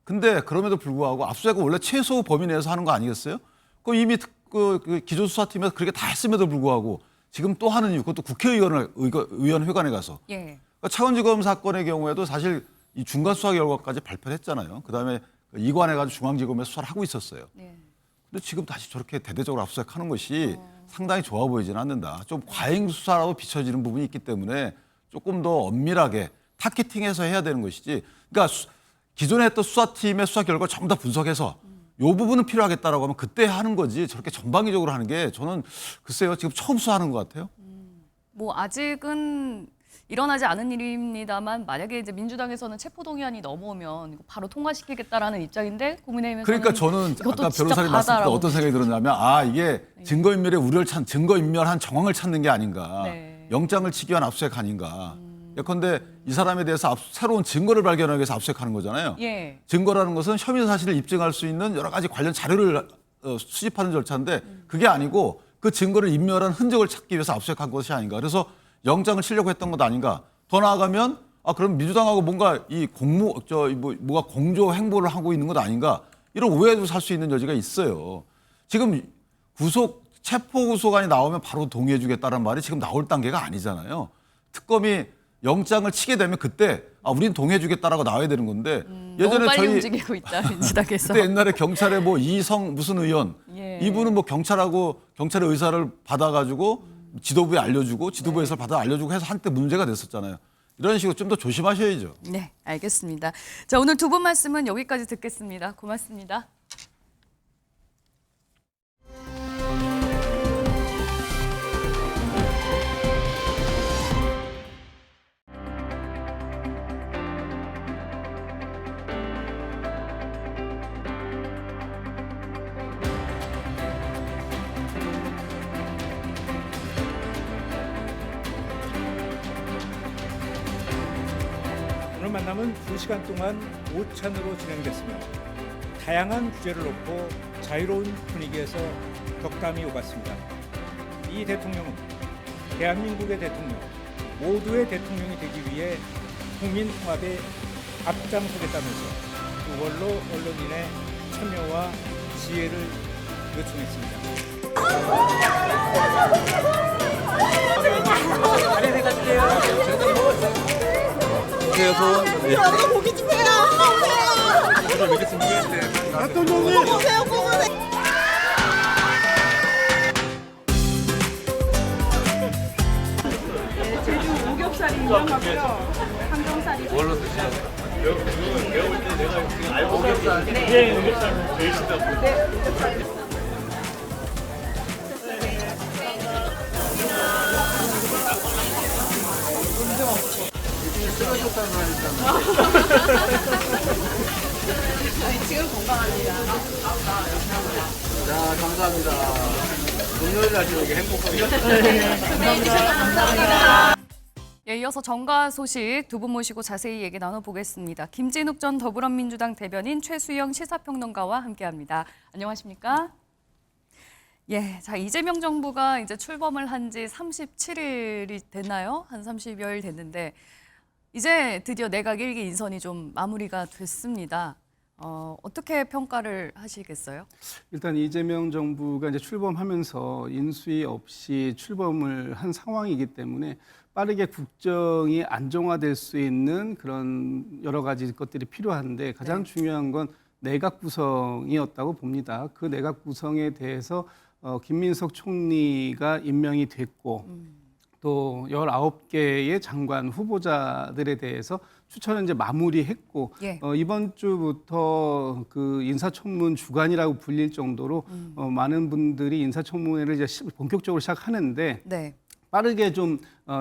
근데 그럼에도 불구하고 압수수색은 원래 최소 범위 내에서 하는 거 아니겠어요? 그럼 이미 그 기조수사팀에서 그렇게 다 했음에도 불구하고 지금 또 하는 이유, 그것도 국회의원회관에 가서. 예. 그러니까 창원지검 사건의 경우에도 사실 이 중간 수사 결과까지 발표를 했잖아요. 그다음에 이관해가지고 중앙지검에 수사를 하고 있었어요. 네. 근데 지금 다시 저렇게 대대적으로 압수수색하는 것이 상당히 좋아 보이지는 않는다. 좀 과잉 수사라고 비춰지는 부분이 있기 때문에 조금 더 엄밀하게 타겟팅해서 해야 되는 것이지. 그러니까 기존에 했던 수사팀의 수사 결과를 전부 다 분석해서 요 부분은 필요하겠다라고 하면 그때 하는 거지 저렇게 전방위적으로 하는 게 저는 글쎄요 지금 처음 수하는 것 같아요. 뭐 아직은 일어나지 않은 일입니다만 만약에 이제 민주당에서는 체포동의안이 넘어오면 이거 바로 통과시키겠다라는 입장인데 국민의힘에서는 그러니까 저는 아까 변호사님 말씀 듣고 어떤 생각이 들었냐면 이게 증거인멸의 우려를 증거인멸한 정황을 찾는 게 아닌가. 네. 영장을 치기 위한 압수수색 아닌가. 예컨대 이 사람에 대해서 새로운 증거를 발견하기 위해서 압수수색하는 거잖아요. 예. 증거라는 것은 혐의 사실을 입증할 수 있는 여러 가지 관련 자료를 수집하는 절차인데 그게 아니고 그 증거를 인멸한 흔적을 찾기 위해서 압수수색한 것이 아닌가. 그래서 영장을 치려고 했던 것 아닌가. 더 나아가면 그럼 민주당하고 뭔가 이 뭐가 공조 행보를 하고 있는 것 아닌가. 이런 오해도 살 수 있는 여지가 있어요. 지금 체포 구속안이 나오면 바로 동의해 주겠다는 말이 지금 나올 단계가 아니잖아요. 특검이 영장을 치게 되면 그때 우린 동의해 주겠다라고 나와야 되는 건데 예전에 너무 빨리 저희 움직이고 있다 민주당에서. 그때 옛날에 경찰에 뭐 이성 무슨 의원 예. 이분은 뭐 경찰의 의사를 받아가지고 지도부에 알려주고 지도부에서 받아 알려주고 해서 한때 문제가 됐었잖아요. 이런 식으로 좀 더 조심하셔야죠. 네, 알겠습니다. 자, 오늘 두 분 말씀은 여기까지 듣겠습니다. 고맙습니다. 오늘 만남은 2시간 동안 5찬으로 진행됐으며 다양한 주제를 놓고 자유로운 분위기에서 덕담이 오갔습니다. 이 대통령은 대한민국의 대통령, 모두의 대통령이 되기 위해 국민 통합에 앞장서겠다면서 그걸로 언론인의 참여와 지혜를 요청했습니다. 여기 보기 좀 해요. 대통령님. 보세요, 보세요. 제주 오겹살이 유명하고요. 항정살이. 뭘로 드시나요? 오겹살. 네, 오겹살 제일 싫다고. 네, 오겹살. 지금 건강합니다. 자, 감사합니다. 금요일 날 이렇게 행복하게. 감사합니다. 예, 이어서 정가 소식 두 분 모시고 자세히 얘기 나눠보겠습니다. 김진욱 전 더불어민주당 대변인, 최수영 시사평론가와 함께합니다. 안녕하십니까? 예, 자 이재명 정부가 이제 출범을 한 지 37일이 됐나요? 한 30여일 됐는데 이제 드디어 내각 1기 인선이 좀 마무리가 됐습니다. 어떻게 평가를 하시겠어요? 일단 이재명 정부가 이제 출범하면서 인수위 없이 출범을 한 상황이기 때문에 빠르게 국정이 안정화될 수 있는 그런 여러 가지 것들이 필요한데 가장 중요한 건 내각 구성이었다고 봅니다. 그 내각 구성에 대해서 김민석 총리가 임명이 됐고 또 19개의 장관 후보자들에 대해서 추천을 이제 마무리했고 이번 주부터 그 인사청문 주간이라고 불릴 정도로 많은 분들이 인사청문회를 이제 본격적으로 시작하는데 빠르게 좀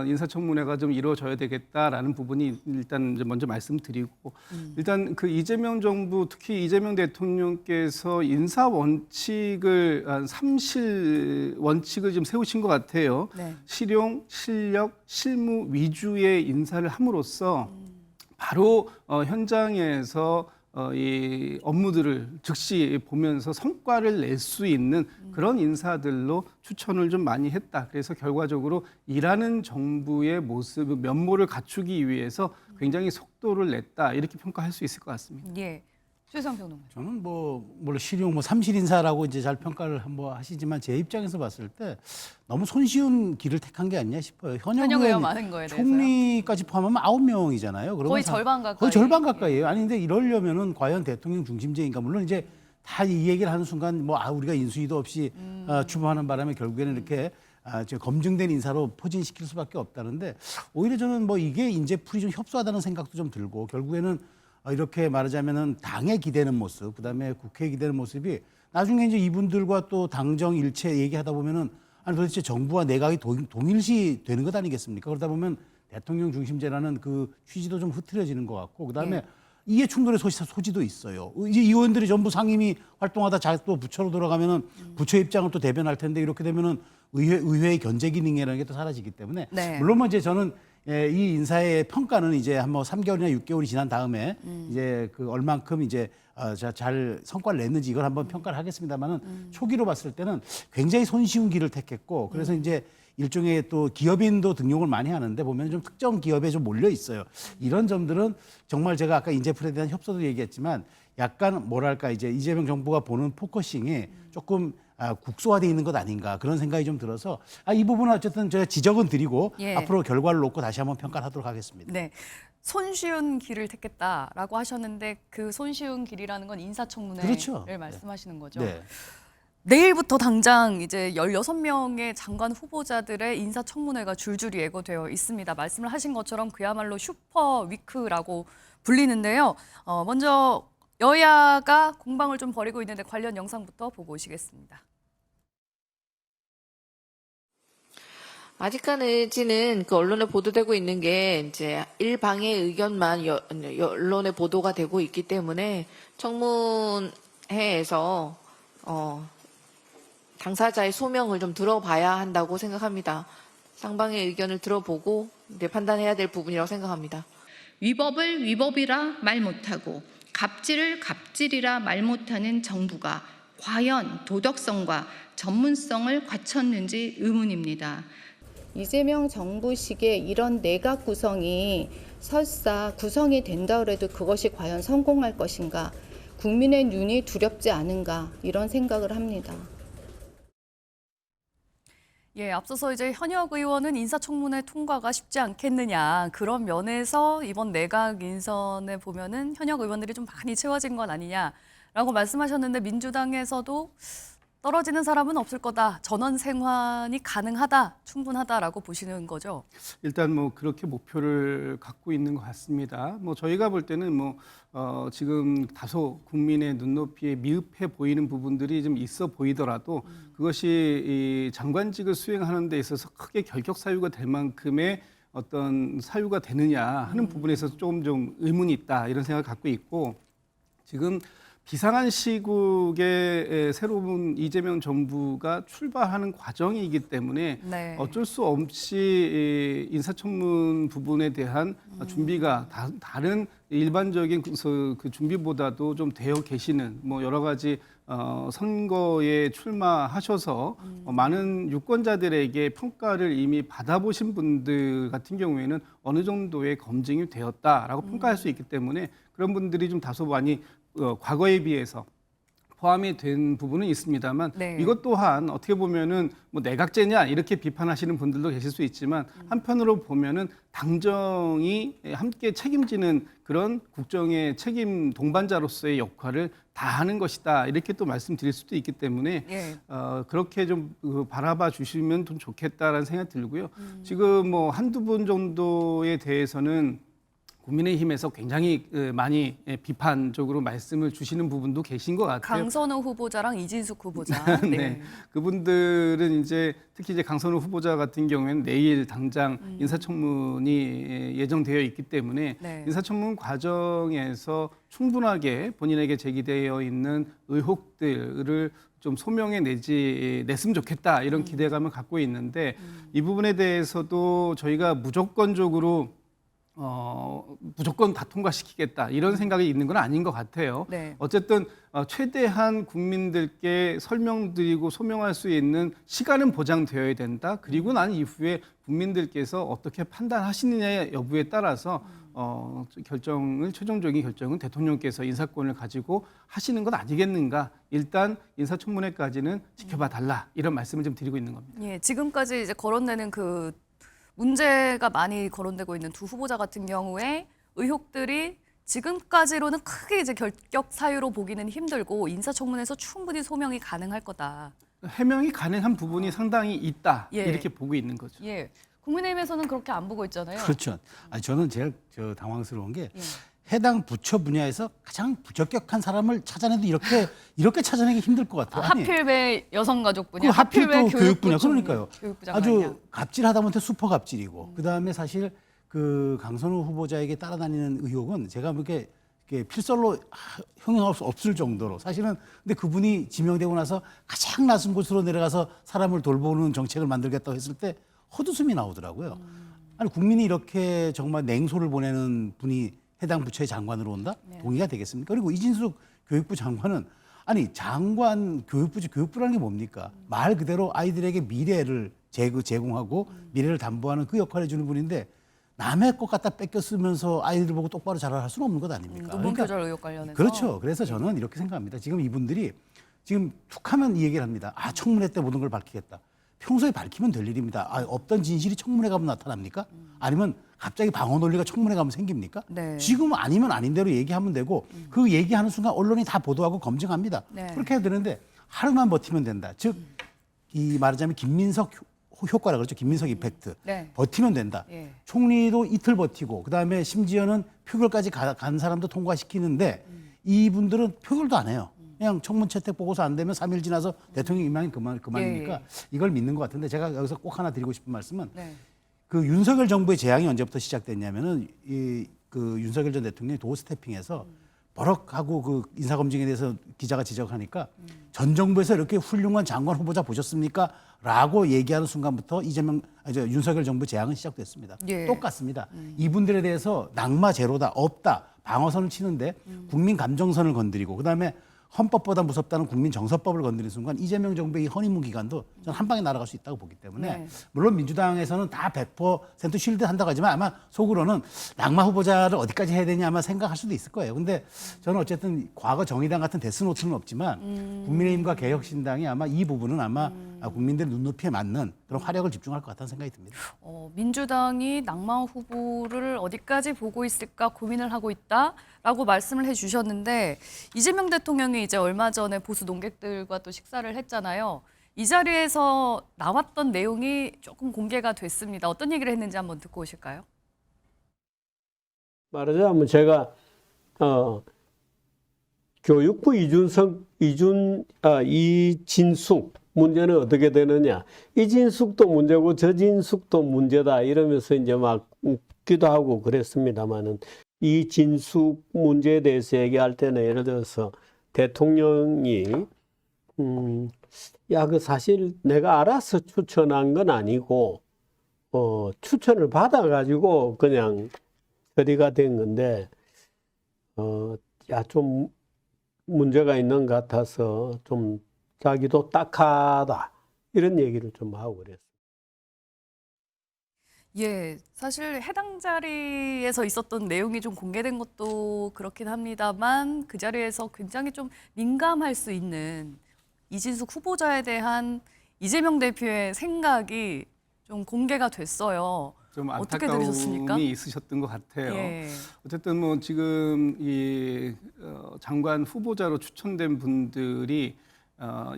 인사청문회가 좀 이루어져야 되겠다라는 부분이 일단 이제 먼저 말씀드리고 일단 그 이재명 정부 특히 이재명 대통령께서 인사 원칙을 삼실 원칙을 좀 세우신 것 같아요. 실용, 실력, 실무 위주의 인사를 함으로써 바로 현장에서 이 업무들을 즉시 보면서 성과를 낼 수 있는 그런 인사들로 추천을 좀 많이 했다. 그래서 결과적으로 일하는 정부의 모습, 면모를 갖추기 위해서 굉장히 속도를 냈다. 이렇게 평가할 수 있을 것 같습니다. 예, 최수영 평론가. 저는 물론 실용 삼실 인사라고 이제 잘 평가를 한번 하시지만 제 입장에서 봤을 때 너무 손쉬운 길을 택한 게 아니냐 싶어요. 현역 의원 많은 거에 대해서요? 총리까지 포함하면 9명이잖아요. 거의 절반 가까이. 거의 절반 가까이예요. 아니 근데 이러려면은 과연 대통령 중심제인가? 물론 이제 다 이 얘기를 하는 순간 우리가 인수위도 없이 출범하는 바람에 결국에는 이렇게 검증된 인사로 포진시킬 수밖에 없다는데 오히려 저는 이게 이제 풀이 좀 협소하다는 생각도 좀 들고 결국에는 이렇게 말하자면은 당에 기대는 모습, 그다음에 국회에 기대는 모습이 나중에 이제 이분들과 또 당정 일체 얘기하다 보면은 아니 도대체 정부와 내각이 동일시 되는 것 아니겠습니까? 그러다 보면 대통령 중심제라는 그 취지도 좀 흐트러지는 것 같고 그다음에 이해 충돌의 소지도 있어요. 이제 의원들이 전부 상임위 활동하다 또 부처로 돌아가면은 부처 입장을 또 대변할 텐데 이렇게 되면은 의회의 견제 기능이라는 게 또 사라지기 때문에 물론 뭐 이제 저는 이 인사의 평가는 이제 한 뭐 3개월이나 6개월이 지난 다음에 이제 그 얼만큼 이제 잘 성과를 냈는지 이걸 한번 평가를 하겠습니다만은 초기로 봤을 때는 굉장히 손쉬운 길을 택했고 그래서 이제 일종의 또 기업인도 등용을 많이 하는데 보면 좀 특정 기업에 좀 몰려 있어요. 이런 점들은 정말 제가 아까 인재풀에 대한 협소도 얘기했지만 약간 뭐랄까 이제 이재명 정부가 보는 포커싱이 조금 국소화되어 있는 것 아닌가 그런 생각이 좀 들어서 이 부분은 어쨌든 제가 지적은 드리고 앞으로 결과를 놓고 다시 한번 평가를 하도록 하겠습니다. 네. 손쉬운 길을 택했다라고 하셨는데 그 손쉬운 길이라는 건 인사청문회를 그렇죠. 말씀하시는 거죠. 네. 내일부터 당장 이제 16명의 장관 후보자들의 인사청문회가 줄줄이 예고되어 있습니다. 말씀을 하신 것처럼 그야말로 슈퍼 위크라고 불리는데요. 먼저 여야가 공방을 좀 벌이고 있는데 관련 영상부터 보고 오시겠습니다. 아직까지는 그 언론에 보도되고 있는 게 이제 일방의 의견만 언론에 보도가 되고 있기 때문에 청문회에서 당사자의 소명을 좀 들어봐야 한다고 생각합니다. 쌍방의 의견을 들어보고 이제 판단해야 될 부분이라고 생각합니다. 위법을 위법이라 말 못하고 갑질을 갑질이라 말 못하는 정부가 과연 도덕성과 전문성을 갖췄는지 의문입니다. 이재명 정부식의 이런 내각 구성이 설사 구성이 된다 그래도 그것이 과연 성공할 것인가, 국민의 눈이 두렵지 않은가 이런 생각을 합니다. 앞서서 이제 현역 의원은 인사청문회 통과가 쉽지 않겠느냐 그런 면에서 이번 내각 인선에 보면은 현역 의원들이 좀 많이 채워진 건 아니냐라고 말씀하셨는데 민주당에서도 떨어지는 사람은 없을 거다. 전원 생환이 가능하다, 충분하다라고 보시는 거죠? 일단 뭐 그렇게 목표를 갖고 있는 것 같습니다. 뭐 저희가 볼 때는 지금 다소 국민의 눈높이에 미흡해 보이는 부분들이 좀 있어 보이더라도 그것이 이 장관직을 수행하는 데 있어서 크게 결격 사유가 될 만큼의 어떤 사유가 되느냐 하는 부분에서 좀 의문이 있다 이런 생각을 갖고 있고 지금 비상한 시국에 새로운 이재명 정부가 출발하는 과정이기 때문에 어쩔 수 없이 인사청문 부분에 대한 준비가 다른 일반적인 그 준비보다도 좀 되어 계시는 뭐 여러 가지 선거에 출마하셔서 많은 유권자들에게 평가를 이미 받아보신 분들 같은 경우에는 어느 정도의 검증이 되었다라고 평가할 수 있기 때문에 그런 분들이 좀 다소 많이 과거에 비해서 포함이 된 부분은 있습니다만 이것 또한 어떻게 보면은 뭐 내각제냐 이렇게 비판하시는 분들도 계실 수 있지만 한편으로 보면은 당정이 함께 책임지는 그런 국정의 책임 동반자로서의 역할을 다 하는 것이다 이렇게 또 말씀드릴 수도 있기 때문에 그렇게 좀 바라봐 주시면 좀 좋겠다라는 생각이 들고요. 지금 뭐 한두 분 정도에 대해서는 국민의힘에서 굉장히 많이 비판적으로 말씀을 주시는 부분도 계신 것 같아요. 강선우 후보자랑 이진숙 후보자. 네. 그분들은 이제 특히 이제 강선우 후보자 같은 경우에는 내일 당장 인사청문이 예정되어 있기 때문에 인사청문 과정에서 충분하게 본인에게 제기되어 있는 의혹들을 좀 소명해 냈으면 좋겠다 이런 기대감을 갖고 있는데 이 부분에 대해서도 저희가 무조건적으로 무조건 다 통과시키겠다 이런 생각이 있는 건 아닌 것 같아요. 어쨌든 최대한 국민들께 설명드리고 소명할 수 있는 시간은 보장되어야 된다. 그리고 난 이후에 국민들께서 어떻게 판단하시느냐 여부에 따라서 최종적인 결정은 대통령께서 인사권을 가지고 하시는 것 아니겠는가. 일단 인사청문회까지는 지켜봐 달라 이런 말씀을 좀 드리고 있는 겁니다. 지금까지 이제 거론되는 그 문제가 많이 거론되고 있는 두 후보자 같은 경우에 의혹들이 지금까지로는 크게 이제 결격 사유로 보기는 힘들고 인사청문회에서 충분히 소명이 가능할 거다. 해명이 가능한 부분이 상당히 있다 이렇게 보고 있는 거죠. 국민의힘에서는 그렇게 안 보고 있잖아요. 그렇죠. 저는 제일 당황스러운 게 해당 부처 분야에서 가장 부적격한 사람을 찾아내도 이렇게 찾아내기 힘들 것 같아요. 아니, 하필 왜 여성가족 분야, 그 하필 왜 또 교육 분야. 교육부 그러니까요. 교육부 아주 장관이냐. 갑질하다 못해 슈퍼 갑질이고 그다음에 사실 그 강선우 후보자에게 따라다니는 의혹은 제가 이렇게 필설로 형용할 수 없을 정도로 사실은 근데 그분이 지명되고 나서 가장 낮은 곳으로 내려가서 사람을 돌보는 정책을 만들겠다고 했을 때 헛웃음이 나오더라고요. 아니 국민이 이렇게 정말 냉소를 보내는 분이 해당 부처의 장관으로 온다? 동의가 되겠습니까? 그리고 이진숙 교육부 장관은 아니 장관 교육부라는 게 뭡니까? 말 그대로 아이들에게 미래를 제공하고 미래를 담보하는 그 역할을 해주는 분인데 남의 것 갖다 뺏겨 쓰면서 아이들 보고 똑바로 자라할 수는 없는 것 아닙니까? 논문 표절 의혹 관련해서. 그렇죠. 그래서 저는 이렇게 생각합니다. 지금 이분들이 지금 툭하면 이 얘기를 합니다. 아 청문회 때 모든 걸 밝히겠다. 평소에 밝히면 될 일입니다. 아, 없던 진실이 청문회 가면 나타납니까? 아니면 갑자기 방어 논리가 청문회 가면 생깁니까? 네. 지금 아니면 아닌 대로 얘기하면 되고 그 얘기하는 순간 언론이 다 보도하고 검증합니다. 네. 그렇게 해야 되는데 하루만 버티면 된다. 즉 이 말하자면 김민석 효과라 그러죠. 김민석 이펙트. 네. 버티면 된다. 예. 총리도 이틀 버티고 그다음에 심지어는 표결까지 간 사람도 통과시키는데 이분들은 표결도 안 해요. 그냥 청문 채택 보고서 안 되면 3일 지나서 대통령 임명이 그만이니까 예. 이걸 믿는 것 같은데 제가 여기서 꼭 하나 드리고 싶은 말씀은 네. 그 윤석열 정부의 재앙이 언제부터 시작됐냐면은 그 윤석열 전 대통령이 도어 스태핑에서 버럭하고 그 인사검증에 대해서 기자가 지적하니까 전 정부에서 이렇게 훌륭한 장관 후보자 보셨습니까? 라고 얘기하는 순간부터 윤석열 정부 재앙은 시작됐습니다. 예. 똑같습니다. 이분들에 대해서 낙마 제로다, 없다, 방어선을 치는데 국민 감정선을 건드리고 그다음에 헌법보다 무섭다는 국민 정서법을 건드리는 순간 이재명 정부의 이 허니문 기간도 저는 한 방에 날아갈 수 있다고 보기 때문에 네. 물론 민주당에서는 다 100% 쉴드 한다고 하지만 아마 속으로는 낙마 후보자를 어디까지 해야 되냐 아마 생각할 수도 있을 거예요. 근데 저는 어쨌든 과거 정의당 같은 데스노트는 없지만 국민의힘과 개혁신당이 아마 이 부분은 아마 국민들 눈높이에 맞는 그런 화력을 집중할 것 같다는 생각이 듭니다. 민주당이 낙마 후보를 어디까지 보고 있을까 고민을 하고 있다라고 말씀을 해주셨는데 이재명 대통령이 이제 얼마 전에 보수 논객들과 또 식사를 했잖아요. 이 자리에서 나왔던 내용이 조금 공개가 됐습니다. 어떤 얘기를 했는지 한번 듣고 오실까요? 말하자면 제가 교육부 이진숙 문제는 어떻게 되느냐. 이진숙도 문제고 저진숙도 문제다 이러면서 이제 막 웃기도 하고 그랬습니다만은 이진숙 문제에 대해서 얘기할 때는 예를 들어서 대통령이 그 사실 내가 알아서 추천한 건 아니고 추천을 받아가지고 그냥 처리가 된 건데 좀 문제가 있는 것 같아서 좀 자기도 딱하다 이런 얘기를 좀 하고 그랬어요. 예, 사실 해당 자리에서 있었던 내용이 좀 공개된 것도 그렇긴 합니다만 그 자리에서 굉장히 좀 민감할 수 있는 이진숙 후보자에 대한 이재명 대표의 생각이 좀 공개가 됐어요. 좀 어떻게 들으셨습니까? 안타까움이 있으셨던 것 같아요. 예. 어쨌든 뭐 지금 이 장관 후보자로 추천된 분들이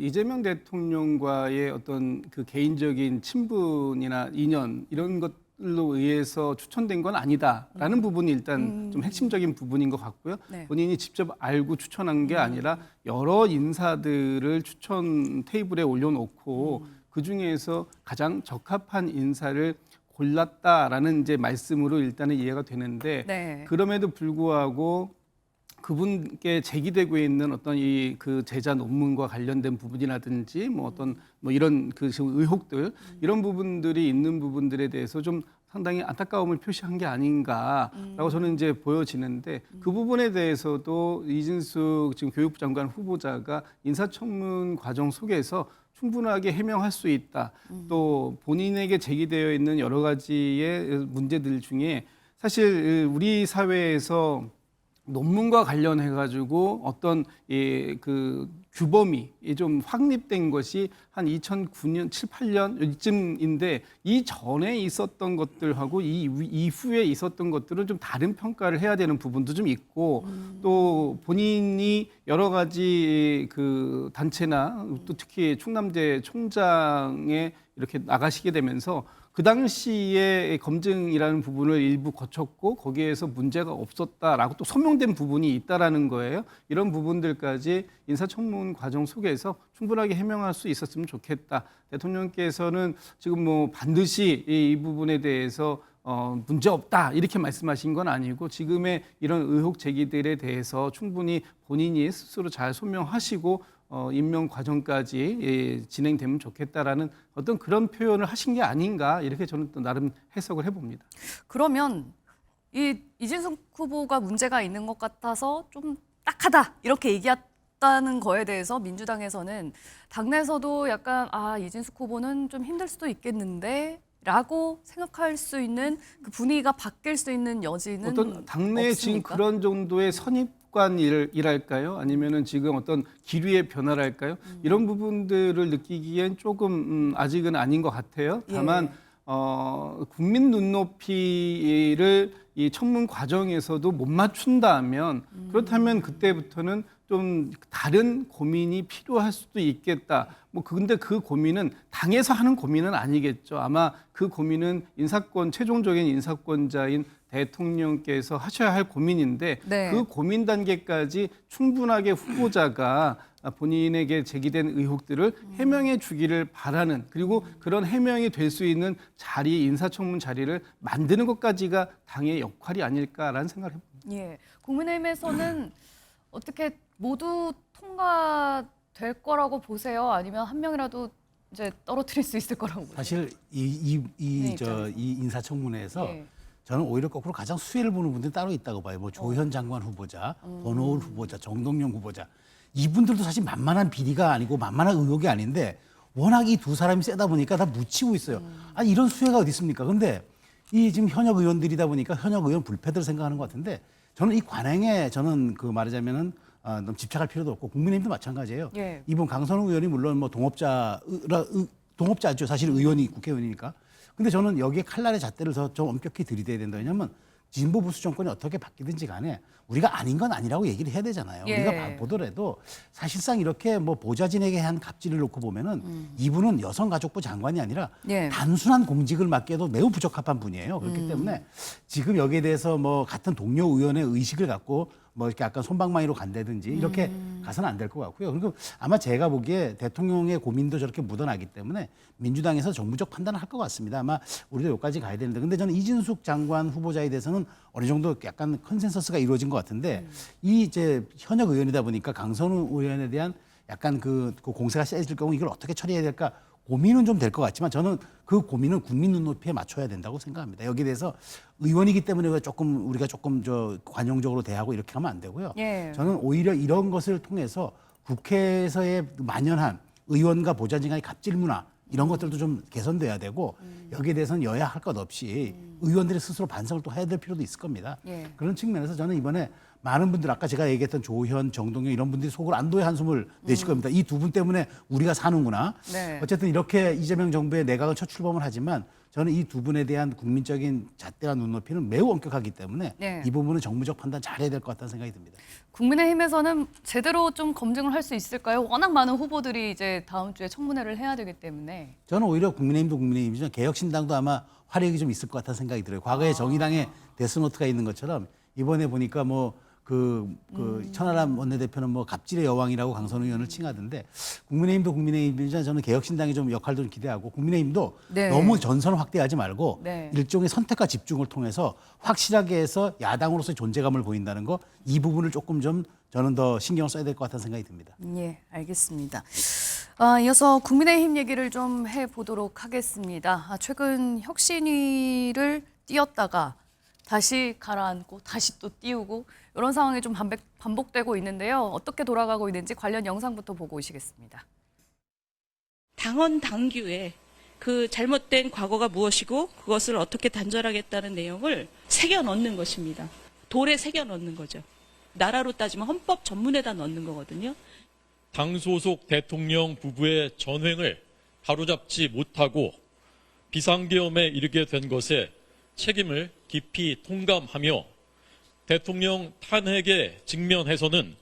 이재명 대통령과의 어떤 그 개인적인 친분이나 인연 이런 것들로 의해서 추천된 건 아니다라는 부분이 일단 좀 핵심적인 부분인 것 같고요. 네. 본인이 직접 알고 추천한 게 아니라 여러 인사들을 추천 테이블에 올려놓고 그 중에서 가장 적합한 인사를 골랐다라는 이제 말씀으로 일단은 이해가 되는데 네. 그럼에도 불구하고 그분께 제기되고 있는 어떤 이 그 제자 논문과 관련된 부분이라든지 뭐 어떤 뭐 이런 그 의혹들 이런 부분들이 있는 부분들에 대해서 좀 상당히 안타까움을 표시한 게 아닌가라고 저는 이제 보여지는데 그 부분에 대해서도 이진숙 지금 교육부 장관 후보자가 인사청문 과정 속에서 충분하게 해명할 수 있다. 또 본인에게 제기되어 있는 여러 가지의 문제들 중에 사실 우리 사회에서 논문과 관련해 가지고 어떤 그 규범이 좀 확립된 것이 한 2009년, 7, 8년 이쯤인데 이 전에 있었던 것들하고 이 이후에 있었던 것들은 좀 다른 평가를 해야 되는 부분도 좀 있고 또 본인이 여러 가지 그 단체나 또 특히 충남대 총장에 이렇게 나가시게 되면서 그 당시에 검증이라는 부분을 일부 거쳤고 거기에서 문제가 없었다라고 또 소명된 부분이 있다라는 거예요. 이런 부분들까지 인사청문 과정 속에서 충분하게 해명할 수 있었으면 좋겠다. 대통령께서는 지금 뭐 반드시 이 부분에 대해서 문제 없다 이렇게 말씀하신 건 아니고 지금의 이런 의혹 제기들에 대해서 충분히 본인이 스스로 잘 소명하시고 임명 과정까지 진행되면 좋겠다라는 어떤 그런 표현을 하신 게 아닌가 이렇게 저는 또 나름 해석을 해봅니다. 그러면 이진숙 후보가 문제가 있는 것 같아서 좀 딱하다 이렇게 얘기했다는 거에 대해서 민주당에서는 당내에서도 약간 이진숙 후보는 좀 힘들 수도 있겠는데 라고 생각할 수 있는 그 분위기가 바뀔 수 있는 여지는 어떤 당내에 없습니까? 지금 그런 정도의 선입관이랄까요? 아니면은 지금 어떤 기류의 변화랄까요? 이런 부분들을 느끼기엔 조금 아직은 아닌 것 같아요. 다만 국민 눈높이를 이 청문 과정에서도 못 맞춘다면 그렇다면 그때부터는 좀 다른 고민이 필요할 수도 있겠다. 근데 그 고민은 당에서 하는 고민은 아니겠죠. 아마 그 고민은 최종적인 인사권자인 대통령께서 하셔야 할 고민인데 네. 그 고민 단계까지 충분하게 후보자가 본인에게 제기된 의혹들을 해명해 주기를 바라는 그리고 그런 해명이 될 수 있는 인사청문 자리를 만드는 것까지가 당의 역할이 아닐까라는 생각을 해봅니다. 예, 국민의힘에서는 어떻게 모두 통과될 거라고 보세요? 아니면 한 명이라도 이제 떨어뜨릴 수 있을 거라고 보세요? 사실 이 인사청문회에서 저는 오히려 거꾸로 가장 수혜를 보는 분들이 따로 있다고 봐요. 뭐 조현 장관 후보자, 권오울 후보자, 정동영 후보자. 이분들도 사실 만만한 비리가 아니고 만만한 의혹이 아닌데 워낙 이 두 사람이 세다 보니까 다 묻히고 있어요. 이런 수혜가 어디 있습니까? 근데 이 지금 현역 의원들이다 보니까 현역 의원 불패들 생각하는 것 같은데 저는 이 관행에 저는 말하자면은 너무 집착할 필요도 없고 국민의힘도 마찬가지예요. 예. 이번 강선우 의원이 물론 뭐 동업자죠. 사실 의원이 국회의원이니까. 근데 저는 여기에 칼날의 잣대를 더 좀 엄격히 들이대야 된다. 왜냐하면 진보 보수 정권이 어떻게 바뀌든지 간에 우리가 아닌 건 아니라고 얘기를 해야 되잖아요. 예. 우리가 보더라도 사실상 이렇게 뭐 보좌진에게 한 갑질을 놓고 보면은 이분은 여성가족부 장관이 아니라 단순한 공직을 맡기에도 매우 부적합한 분이에요. 그렇기 때문에 지금 여기에 대해서 뭐 같은 동료 의원의 의식을 갖고 뭐 이렇게 약간 손방망이로 간다든지 이렇게 가서는 안 될 것 같고요. 그리고 아마 제가 보기에 대통령의 고민도 저렇게 묻어나기 때문에 민주당에서 정무적 판단을 할 것 같습니다. 아마 우리도 여기까지 가야 되는데 근데 저는 이진숙 장관 후보자에 대해서는 어느 정도 약간 컨센서스가 이루어진 것 같은데 이제 현역 의원이다 보니까 강선우 의원에 대한 약간 그 공세가 세질 경우 이걸 어떻게 처리해야 될까 고민은 좀 될 것 같지만 저는 그 고민은 국민 눈높이에 맞춰야 된다고 생각합니다. 여기에 대해서 의원이기 때문에 우리가 조금 관용적으로 대하고 이렇게 하면 안 되고요. 예. 저는 오히려 이런 것을 통해서 국회에서의 만연한 의원과 보좌진 간의 갑질 문화 이런 것들도 좀 개선돼야 되고 여기에 대해서는 여야 할 것 없이 의원들이 스스로 반성을 또 해야 될 필요도 있을 겁니다. 예. 그런 측면에서 저는 이번에 많은 분들 아까 제가 얘기했던 조현, 정동영 이런 분들이 속으로 안도의 한숨을 내실 겁니다. 이 두 분 때문에 우리가 사는구나. 네. 어쨌든 이렇게 이재명 정부의 내각은 첫 출범을 하지만 저는 이 두 분에 대한 국민적인 잣대와 눈높이는 매우 엄격하기 때문에 이 부분은 정무적 판단 잘해야 될 것 같다는 생각이 듭니다. 국민의힘에서는 제대로 좀 검증을 할 수 있을까요? 워낙 많은 후보들이 이제 다음 주에 청문회를 해야 되기 때문에. 저는 오히려 국민의힘도 국민의힘이지만 개혁신당도 아마 화력이 좀 있을 것 같다는 생각이 들어요. 과거에 정의당에 데스노트가 있는 것처럼 이번에 보니까 천하람 원내대표는 갑질의 여왕이라고 강선우 의원을 칭하던데 국민의힘도 국민의힘이지만 저는 개혁신당의 좀 역할도 좀 기대하고 국민의힘도 너무 전선을 확대하지 말고 일종의 선택과 집중을 통해서 확실하게 해서 야당으로서의 존재감을 보인다는 거 이 부분을 조금 좀 저는 더 신경을 써야 될 것 같다는 생각이 듭니다. 예, 알겠습니다. 이어서 국민의힘 얘기를 좀 해보도록 하겠습니다. 최근 혁신위를 띄었다가 다시 가라앉고 다시 또 띄우고 이런 상황이 좀 반복되고 있는데요. 어떻게 돌아가고 있는지 관련 영상부터 보고 오시겠습니다. 당원 당규에 그 잘못된 과거가 무엇이고 그것을 어떻게 단절하겠다는 내용을 새겨 넣는 것입니다. 돌에 새겨 넣는 거죠. 나라로 따지면 헌법 전문에다 넣는 거거든요. 당 소속 대통령 부부의 전횡을 바로잡지 못하고 비상계엄에 이르게 된 것에 책임을 깊이 통감하며 대통령 탄핵에 직면해서는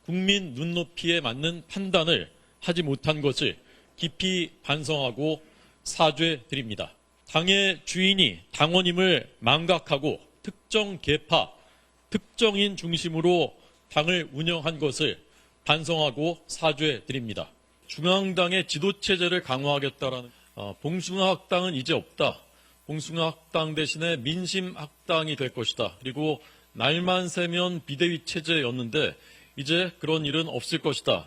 국민 눈높이에 맞는 판단을 하지 못한 것을 깊이 반성하고 사죄드립니다. 당의 주인이 당원임을 망각하고 특정 계파, 특정인 중심으로 당을 운영한 것을 반성하고 사죄 드립니다. 중앙당의 지도체제를 강화하겠다라는 봉숭아학당은 이제 없다. 봉숭아학당 대신에 민심학당이 될 것이다. 그리고 날만 새면 비대위 체제였는데 이제 그런 일은 없을 것이다.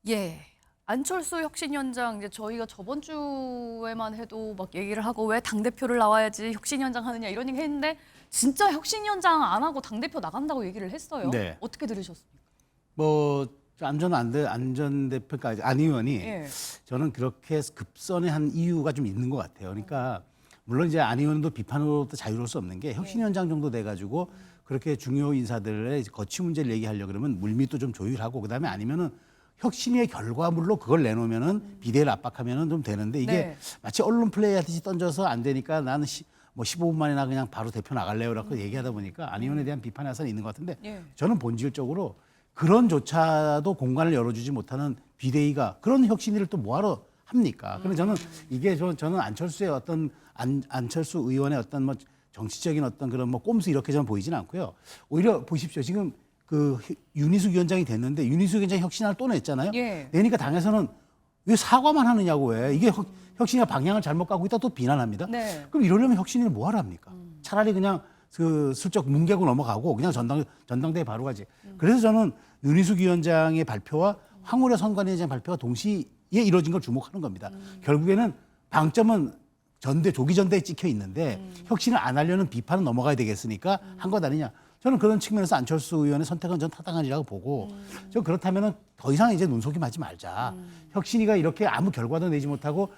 예. 안철수 혁신위원장 이제 저희가 저번 주에만 해도 막 얘기를 하고 왜 당대표를 나와야지 혁신위원장 하느냐 이런 얘기 했는데 진짜 혁신위원장 안 하고 당대표 나간다고 얘기를 했어요. 네. 어떻게 들으셨습니까? 뭐 안전 대표까지 안 의원이 예. 저는 그렇게 급선회 한 이유가 좀 있는 것 같아요. 그러니까 물론 이제 안 의원도 비판으로부터 자유로울 수 없는 게 혁신위원장 정도 돼가지고 그렇게 중요 인사들의 거취 문제를 얘기하려 그러면 물밑도 좀 조율하고 그다음에 아니면은 혁신의 결과물로 그걸 내놓으면은 비대위를 압박하면은 좀 되는데 이게 네. 마치 언론 플레이 하듯이 던져서 안 되니까 나는 뭐 15분 만이나 그냥 바로 대표 나갈래요라고 얘기하다 보니까 안 의원에 대한 비판의 화살이 있는 것 같은데 예. 저는 본질적으로 그런조차도 공간을 열어주지 못하는 비대위가 그런 혁신위를 또 뭐하러 합니까? 그래서 저는 이게 저는 안철수의 어떤 안철수 의원의 어떤 뭐 정치적인 어떤 그런 뭐 꼼수 이렇게 저는 보이진 않고요. 오히려 보십시오. 지금 그 윤희숙 위원장이 됐는데 윤희숙 위원장이 혁신안을 또 냈잖아요. 예. 내니까 당에서는 왜 사과만 하느냐고 왜 이게 혁신이가 방향을 잘못 가고 있다 또 비난합니다. 네. 그럼 이러려면 혁신위를 뭐하러 합니까? 차라리 그냥 그 슬쩍 뭉개고 넘어가고 그냥 전당대회 바로 가지. 그래서 저는 윤희숙 위원장의 발표와 황우려 선관위원장 발표가 동시에 이루어진 걸 주목하는 겁니다. 결국에는 방점은 조기 전대에 찍혀 있는데 혁신을 안 하려는 비판은 넘어가야 되겠으니까 한 것 아니냐. 저는 그런 측면에서 안철수 의원의 선택은 전 타당하리라고 보고 저 그렇다면은 더 이상 이제 눈속임하지 말자. 혁신위가 이렇게 아무 결과도 내지 못하고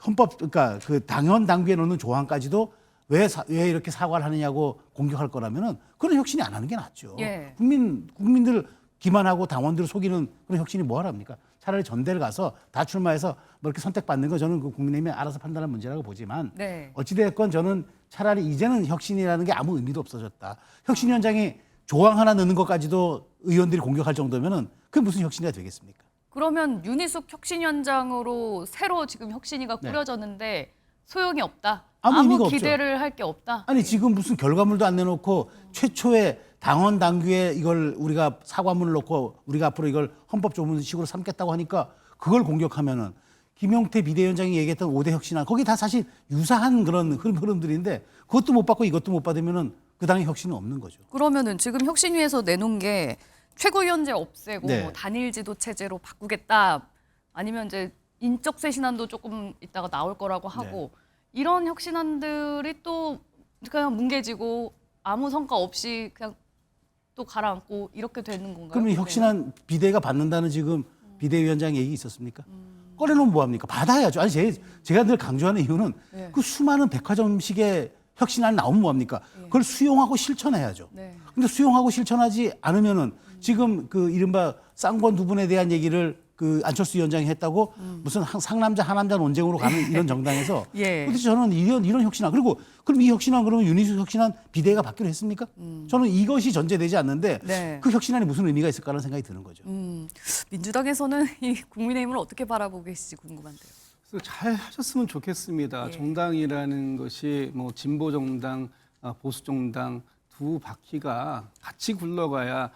헌법 그러니까 그 당원 당규에 놓는 조항까지도 왜 이렇게 사과를 하느냐고 공격할 거라면은 그런 혁신이 안 하는 게 낫죠. 예. 국민들 기만하고 당원들을 속이는 그런 혁신이 뭐하러 합니까? 차라리 전대를 가서 다 출마해서 뭐 이렇게 선택받는 거 저는 그 국민의힘이 알아서 판단할 문제라고 보지만 네. 어찌됐건 저는 차라리 이제는 혁신이라는 게 아무 의미도 없어졌다. 혁신위원장이 조항 하나 넣는 것까지도 의원들이 공격할 정도면은 그게 무슨 혁신이 되겠습니까? 그러면 윤희숙 혁신위원장으로 새로 지금 혁신위가 네. 꾸려졌는데 소용이 없다. 아무 의미가 없죠. 기대를 할 게 없다. 아니 지금 무슨 결과물도 안 내놓고 최초의 당원 당규에 이걸 우리가 사과문을 넣고 우리가 앞으로 이걸 헌법 조문식으로 삼겠다고 하니까 그걸 공격하면은 김용태 비대위원장이 얘기했던 5대 혁신안 거기 다 사실 유사한 그런 흐름들인데 그것도 못 받고 이것도 못 받으면은 그 당의 혁신은 없는 거죠. 그러면은 지금 혁신위에서 내놓은 게 최고위원제 없애고 네. 뭐 단일 지도 체제로 바꾸겠다. 아니면 이제 인적 쇄신안도 조금 이따가 나올 거라고 하고 이런 혁신안들이 또 그냥 뭉개지고 아무 성과 없이 그냥 또 가라앉고 이렇게 되는 건가요? 그러면 혁신안 비대위가 받는다는 지금 비대위원장 얘기 있었습니까? 꺼내놓으면 뭐합니까? 받아야죠. 아니 제가 늘 강조하는 이유는 네. 그 수많은 백화점식의 혁신안이 나오면 뭐합니까? 그걸 수용하고 실천해야죠. 네. 근데 수용하고 실천하지 않으면은 지금 그 이른바 쌍권 두 분에 대한 얘기를 그 안철수 위원장이 했다고 무슨 상남자 하남자 논쟁으로 가는 이런 정당에서 예. 그래서 저는 이런 혁신안 그리고 그럼 이 혁신안 그러면 윤희숙 혁신안 비대위가 받기로 했습니까? 저는 이것이 전제되지 않는데 네. 그 혁신안이 무슨 의미가 있을까라는 생각이 드는 거죠. 민주당에서는 이 국민의힘을 어떻게 바라보고 계실지 궁금한데요. 그래서 잘 하셨으면 좋겠습니다. 예. 정당이라는 것이 뭐 진보 정당, 보수 정당 두 바퀴가 같이 굴러가야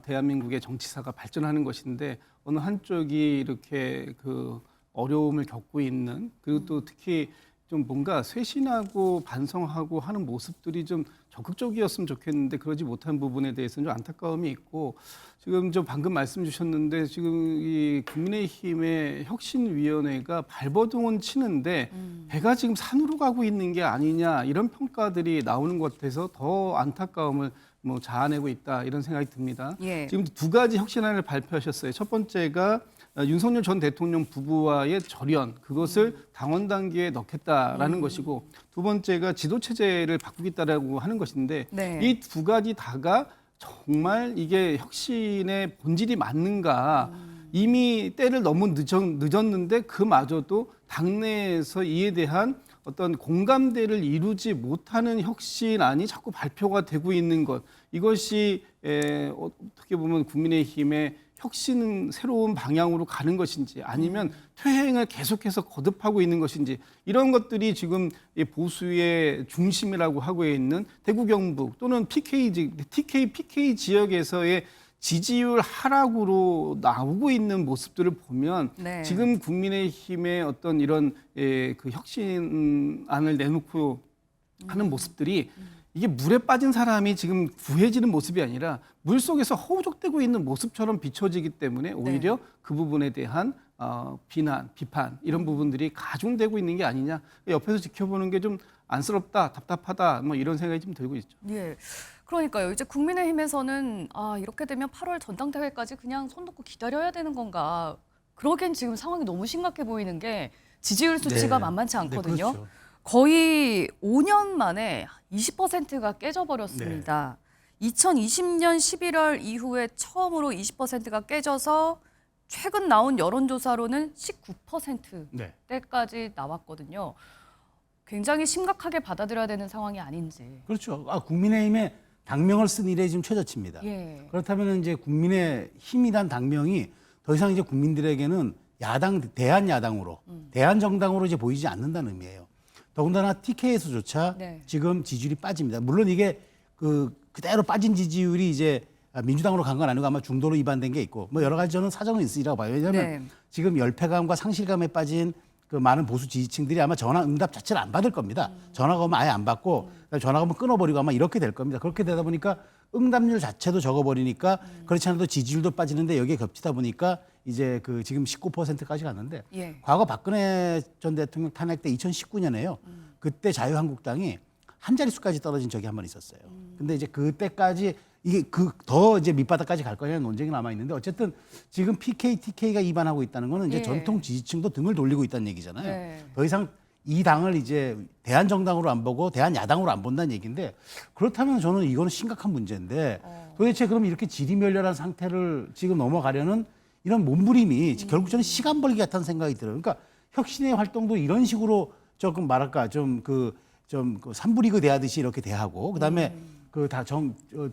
대한민국의 정치사가 발전하는 것인데 어느 한쪽이 이렇게 그 어려움을 겪고 있는 그리고 또 특히 좀 뭔가 쇄신하고 반성하고 하는 모습들이 좀 적극적이었으면 좋겠는데 그러지 못한 부분에 대해서는 좀 안타까움이 있고 지금 좀 방금 말씀 주셨는데 지금 이 국민의힘의 혁신위원회가 발버둥은 치는데 배가 지금 산으로 가고 있는 게 아니냐 이런 평가들이 나오는 것 같아서 더 안타까움을 뭐 자아내고 있다 이런 생각이 듭니다. 예. 지금 두 가지 혁신안을 발표하셨어요. 첫 번째가 윤석열 전 대통령 부부와의 절연 그것을 당원 단계에 넣겠다라는 것이고 두 번째가 지도 체제를 바꾸겠다라고 하는 것인데 네. 이 두 가지 다가 정말 이게 혁신의 본질이 맞는가 이미 때를 너무 늦었는데 그마저도 당내에서 이에 대한 어떤 공감대를 이루지 못하는 혁신안이 자꾸 발표가 되고 있는 것 이것이 어떻게 보면 국민의힘의 혁신 새로운 방향으로 가는 것인지 아니면 퇴행을 계속해서 거듭하고 있는 것인지 이런 것들이 지금 이 보수의 중심이라고 하고 있는 대구 경북 또는 PK 지역에서의 지지율 하락으로 나오고 있는 모습들을 보면 네. 지금 국민의힘의 어떤 이런 그 혁신안을 내놓고 하는 모습들이 이게 물에 빠진 사람이 지금 구해지는 모습이 아니라 물 속에서 허우적대고 있는 모습처럼 비춰지기 때문에 오히려 그 부분에 대한 비난, 비판 이런 부분들이 가중되고 있는 게 아니냐. 옆에서 지켜보는 게 좀 안쓰럽다, 답답하다 뭐 이런 생각이 좀 들고 있죠. 예. 그러니까요. 이제 국민의힘에서는 이렇게 되면 8월 전당대회까지 그냥 손 놓고 기다려야 되는 건가. 그러기엔 지금 상황이 너무 심각해 보이는 게 지지율 수치가 만만치 않거든요. 네, 그렇죠. 거의 5년 만에 20%가 깨져버렸습니다. 2020년 11월 이후에 처음으로 20%가 깨져서 최근 나온 여론조사로는 19%대까지 나왔거든요. 굉장히 심각하게 받아들여야 되는 상황이 아닌지. 그렇죠. 국민의힘의 당명을 쓴 이래 지금 최저치입니다. 예. 그렇다면 이제 국민의힘이란 당명이 더 이상 이제 국민들에게는 대한야당으로, 대한정당으로 이제 보이지 않는다는 의미예요. 더군다나 TK에서조차 지금 지지율이 빠집니다. 물론 이게 그대로 빠진 지지율이 이제 민주당으로 간 건 아니고 아마 중도로 이반된 게 있고 뭐 여러 가지 저는 사정은 있으리라고 봐요. 왜냐하면 지금 열패감과 상실감에 빠진 그 많은 보수 지지층들이 아마 전화 응답 자체를 안 받을 겁니다. 전화가 오면 아예 안 받고 전화가 오면 끊어버리고 아마 이렇게 될 겁니다. 그렇게 되다 보니까 응답률 자체도 적어버리니까 그렇지 않아도 지지율도 빠지는데 여기에 겹치다 보니까 이제 지금 19%까지 갔는데 과거 박근혜 전 대통령 탄핵 때 2019년에요. 그때 자유한국당이 한 자릿수까지 떨어진 적이 한 번 있었어요. 근데 이제 그때까지 이게 더 이제 밑바닥까지 갈 거냐는 논쟁이 남아 있는데 어쨌든 지금 PK, TK가 이반하고 있다는 거는 이제 전통 지지층도 등을 돌리고 있다는 얘기잖아요. 더 이상 이 당을 이제 대한정당으로 안 보고 대한야당으로 안 본다는 얘기인데 그렇다면 저는 이거는 심각한 문제인데 도대체 그럼 이렇게 지리멸렬한 상태를 지금 넘어가려는 이런 몸부림이 결국 저는 시간 벌기 같다는 생각이 들어요. 그러니까 혁신의 활동도 이런 식으로 조금 말할까 좀 삼부리그 대하듯이 이렇게 대하고 그다음에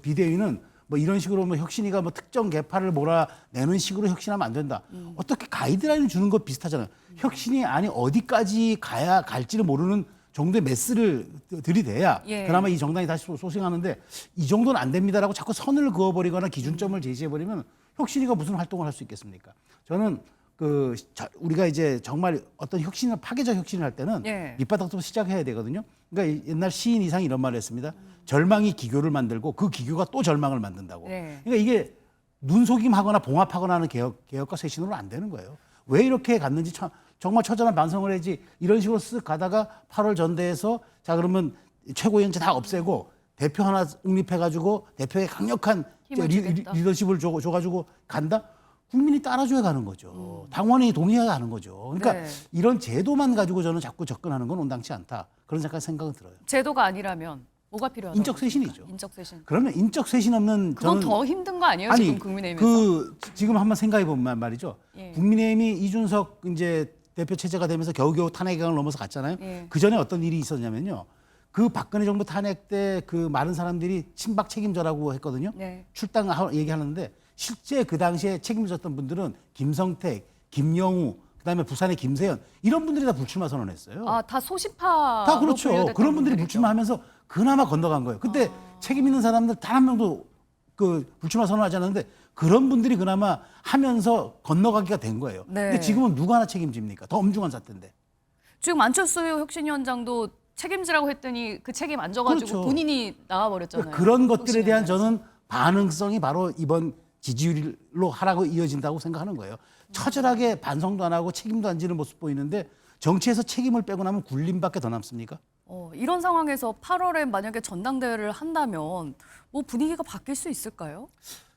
비대위는 뭐 이런 식으로 뭐 혁신이가 뭐 특정 계파를 몰아내는 식으로 혁신하면 안 된다. 어떻게 가이드라인을 주는 것 비슷하잖아요. 혁신이 어디까지 갈지를 모르는 정도의 메스를 들이대야 그나마 이 정당이 다시 소생하는데 이 정도는 안 됩니다라고 자꾸 선을 그어버리거나 기준점을 제시해버리면 혁신이가 무슨 활동을 할 수 있겠습니까? 저는 우리가 이제 정말 어떤 파괴적 혁신을 할 때는 밑바닥부터 시작해야 되거든요. 그러니까 옛날 시인 이상이 이런 말을 했습니다. 절망이 기교를 만들고 그 기교가 또 절망을 만든다고. 그러니까 이게 눈속임하거나 봉합하거나 하는 개혁과 쇄신으로 안 되는 거예요. 왜 이렇게 갔는지 정말 처절한 반성을 해야지 이런 식으로 쓱 가다가 8월 전대에서 자 그러면 최고위원장 다 없애고 대표 하나 옹립해가지고 대표에 강력한 리더십을 줘가지고 간다? 국민이 따라줘야 가는 거죠. 당원이 동의해야 가는 거죠. 그러니까 이런 제도만 가지고 저는 자꾸 접근하는 건 온당치 않다. 그런 생각은 들어요. 제도가 아니라면 뭐가 필요하다고? 인적 쇄신이죠. 인적 쇄신. 그러면 인적 쇄신 없는 그건 더 힘든 거 아니에요? 지금 국민의힘에서? 지금 한번 생각해 보면 말이죠. 국민의힘이 이준석 이제 대표 체제가 되면서 겨우겨우 탄핵을 넘어서 갔잖아요. 그 전에 어떤 일이 있었냐면요. 그 박근혜 정부 탄핵 때 그 많은 사람들이 친박 책임져라고 했거든요. 출당 얘기하는데 실제 그 당시에 책임졌던 분들은 김성택, 김영우, 그다음에 부산의 김세연 이런 분들이 다 불출마 선언했어요. 다 소신파. 다 그렇죠. 그런 분들이 불출마하면서 그나마 건너간 거예요. 그때 책임 있는 사람들 단 한 명도 불출마 선언하지 않았는데 그런 분들이 그나마 하면서 건너가기가 된 거예요. 근데 지금은 누가 하나 책임집니까? 더 엄중한 사태인데. 지금 안철수 혁신위원장도 책임지라고 했더니 그 책임 안 져가지고 본인이 나와버렸잖아요. 그런 것들에 대한 저는 반응성이 바로 이번 지지율로 하라고 이어진다고 생각하는 거예요. 처절하게 반성도 안 하고 책임도 안 지는 모습 보이는데 정치에서 책임을 빼고 나면 굴림밖에 더 남습니까? 이런 상황에서 8월에 만약에 전당대회를 한다면 뭐 분위기가 바뀔 수 있을까요?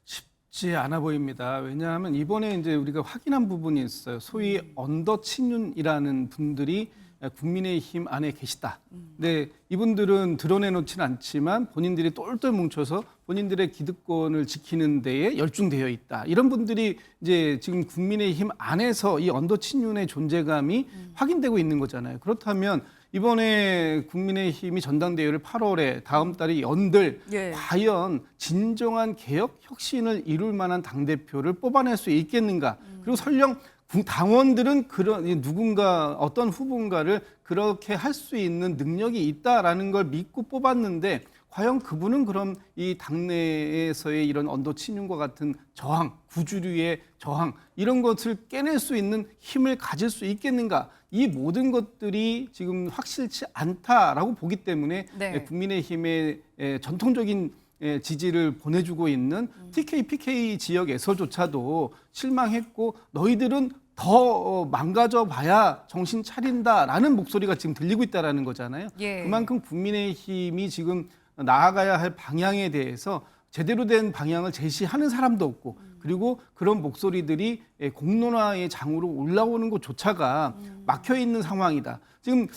쉽지 않아 보입니다. 왜냐하면 이번에 이제 우리가 확인한 부분이 있어요. 소위 언더 친윤이라는 분들이 국민의힘 안에 계시다. 네, 이분들은 드러내놓지는 않지만 본인들이 똘똘 뭉쳐서 본인들의 기득권을 지키는 데에 열중되어 있다. 이런 분들이 이제 지금 국민의힘 안에서 이 언더 친윤의 존재감이 확인되고 있는 거잖아요. 그렇다면 이번에 국민의힘이 전당대회를 8월에 다음 달에 연들 과연 진정한 개혁 혁신을 이룰 만한 당대표를 뽑아낼 수 있겠는가. 그리고 설령 당원들은 그런 누군가 어떤 후보인가를 그렇게 할 수 있는 능력이 있다라는 걸 믿고 뽑았는데 과연 그분은 그럼 이 당내에서의 이런 언더 친윤과 같은 저항, 구주류의 저항 이런 것을 깨낼 수 있는 힘을 가질 수 있겠는가? 이 모든 것들이 지금 확실치 않다라고 보기 때문에 국민의힘의 전통적인 지지를 보내주고 있는 TK, PK 지역에서조차도 실망했고 너희들은 더 망가져 봐야 정신 차린다라는 목소리가 지금 들리고 있다라는 거잖아요. 그만큼 국민의힘이 지금 나아가야 할 방향에 대해서 제대로 된 방향을 제시하는 사람도 없고 그리고 그런 목소리들이 공론화의 장으로 올라오는 것조차가 막혀 있는 상황이다. 지금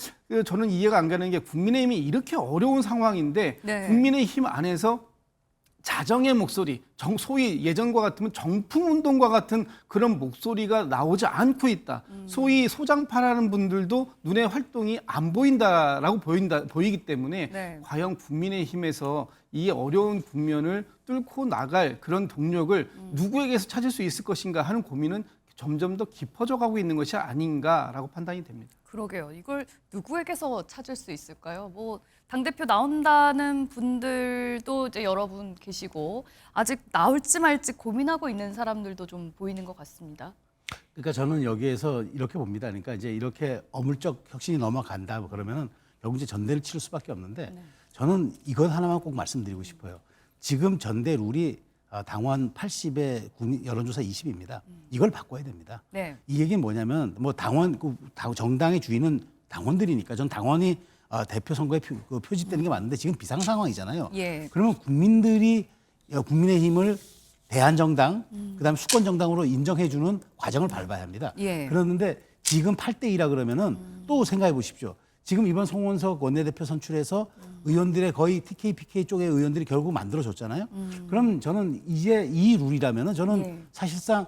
저는 이해가 안 가는 게 국민의힘이 이렇게 어려운 상황인데 국민의힘 안에서 자정의 목소리, 소위 예전과 같으면 정풍운동과 같은 그런 목소리가 나오지 않고 있다. 소위 소장파라는 분들도 눈에 활동이 안 보인다라고 보이기 때문에 과연 국민의힘에서 이 어려운 국면을 뚫고 나갈 그런 동력을 누구에게서 찾을 수 있을 것인가 하는 고민은 점점 더 깊어져 가고 있는 것이 아닌가라고 판단이 됩니다. 그러게요. 이걸 누구에게서 찾을 수 있을까요? 뭐 당대표 나온다는 분들도 이제 여러분 계시고 아직 나올지 말지 고민하고 있는 사람들도 좀 보이는 것 같습니다. 그러니까 저는 여기에서 이렇게 봅니다. 그러니까 이제 이렇게 어물적 혁신이 넘어간다 그러면은 결국 이제 전대를 치를 수밖에 없는데 저는 이건 하나만 꼭 말씀드리고 싶어요. 지금 전대 룰이 당원 80에 여론조사 20입니다. 이걸 바꿔야 됩니다. 이 얘기는 뭐냐면 뭐 정당의 주인은 당원들이니까 전 당원이 대표 선거에 표집되는 게 맞는데 지금 비상 상황이잖아요. 그러면 국민들이 국민의힘을 대한정당, 그다음에 수권정당으로 인정해주는 과정을 밟아야 합니다. 그러는데 지금 8대2라 그러면은 또 생각해 보십시오. 지금 이번 송원석 원내대표 선출해서 의원들의 거의 TK, PK 쪽의 의원들이 결국 만들어졌잖아요. 그럼 저는 이제 이 룰이라면은 저는 사실상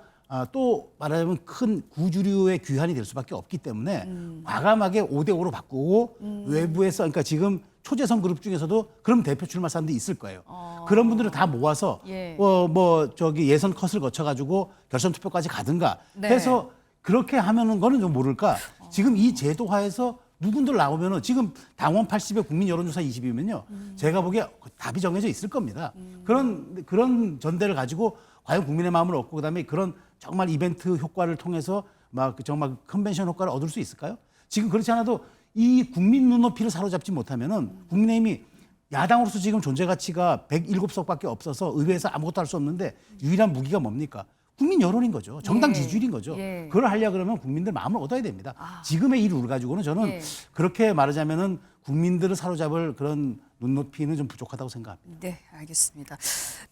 또 말하자면 큰 구주류의 귀환이 될 수밖에 없기 때문에 과감하게 5대5로 바꾸고 외부에서 그러니까 지금 초재선 그룹 중에서도 그럼 대표 출마 사람들이 있을 거예요. 그런 분들을 다 모아서 예선 컷을 거쳐가지고 결선 투표까지 가든가 해서 그렇게 하면은 거는 좀 모를까. 지금 이 제도화에서 누군들 나오면은 지금 당원 80에 국민 여론조사 20이면요. 제가 보기에 답이 정해져 있을 겁니다. 그런 전대를 가지고 과연 국민의 마음을 얻고 그다음에 그런 정말 이벤트 효과를 통해서 막 정말 컨벤션 효과를 얻을 수 있을까요? 지금 그렇지 않아도 이 국민 눈높이를 사로잡지 못하면은 국민의힘이 야당으로서 지금 존재 가치가 107석밖에 없어서 의회에서 아무것도 할 수 없는데 유일한 무기가 뭡니까? 국민 여론인 거죠. 정당 지지율인 거죠. 그걸 하려고 그러면 국민들 마음을 얻어야 됩니다. 지금의 이 룰 가지고는 저는 그렇게 말하자면은 국민들을 사로잡을 그런 눈높이는 좀 부족하다고 생각합니다. 네, 알겠습니다.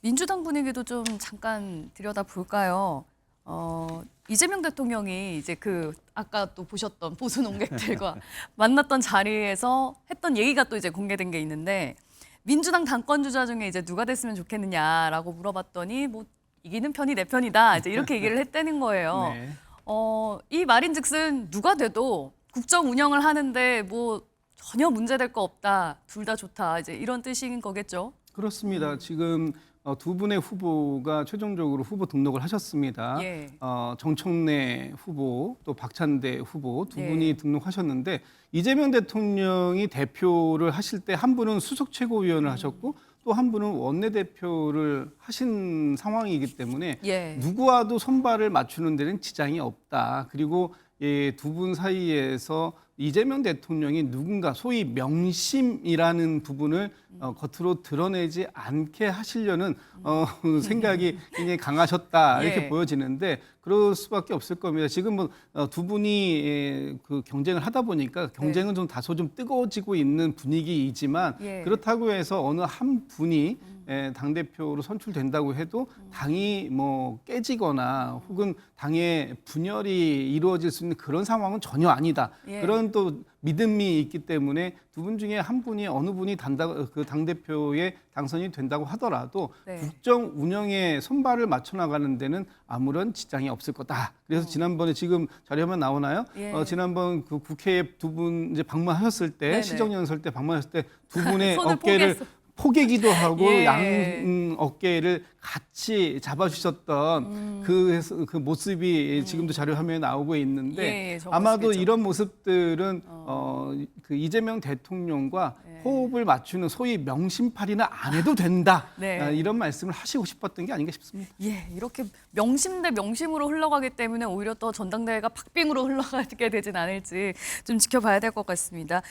민주당 분위기도 좀 잠깐 들여다볼까요? 이재명 대통령이 이제 아까 또 보셨던 보수 농객들과 만났던 자리에서 했던 얘기가 또 이제 공개된 게 있는데 민주당 당권 주자 중에 이제 누가 됐으면 좋겠느냐라고 물어봤더니 뭐 이기는 편이 내 편이다. 이제 이렇게 얘기를 했다는 거예요. 이 말인즉슨 누가 돼도 국정 운영을 하는데 뭐 전혀 문제될 거 없다. 둘 다 좋다. 이제 이런 뜻인 거겠죠? 그렇습니다. 지금 두 분의 후보가 최종적으로 후보 등록을 하셨습니다. 정청래 후보 또 박찬대 후보 두 분이 등록하셨는데 이재명 대통령이 대표를 하실 때 한 분은 수석 최고위원을 하셨고 또 한 분은 원내대표를 하신 상황이기 때문에 누구와도 손발을 맞추는 데는 지장이 없다. 그리고 두 분 사이에서 이재명 대통령이 누군가 소위 명심이라는 부분을 겉으로 드러내지 않게 하시려는 생각이 굉장히 강하셨다 이렇게 보여지는데 그럴 수밖에 없을 겁니다. 지금 뭐 두 분이 경쟁을 하다 보니까 경쟁은 좀 다소 좀 뜨거워지고 있는 분위기이지만 그렇다고 해서 어느 한 분이 당대표로 선출된다고 해도 당이 뭐 깨지거나 혹은 당의 분열이 이루어질 수 있는 그런 상황은 전혀 아니다. 예. 그런 또 믿음이 있기 때문에 두 분 중에 한 분이 어느 분이 그 당대표에 당선이 된다고 하더라도 네. 국정 운영에 손발을 맞춰 나가는 데는 아무런 지장이 없을 거다. 그래서 지난번에 지금 자료만 나오나요? 예. 지난번 그 국회에 두 분 이제 방문하셨을 때 네네. 시정연설 때 방문하셨을 때 두 분의 손을 어깨를 포개기도 하고 예. 양 어깨를 같이 잡아주셨던 그 모습이 지금도 자료 화면에 나오고 있는데 예, 저 아마도 모습이죠. 이런 모습들은 그 이재명 대통령과 호흡을 맞추는 소위 명심팔이나 안 해도 된다. 네. 이런 말씀을 하시고 싶었던 게 아닌가 싶습니다. 예, 이렇게 명심 대 명심으로 흘러가기 때문에 오히려 또 전당대회가 박빙으로 흘러가게 되진 않을지 좀 지켜봐야 될 것 같습니다.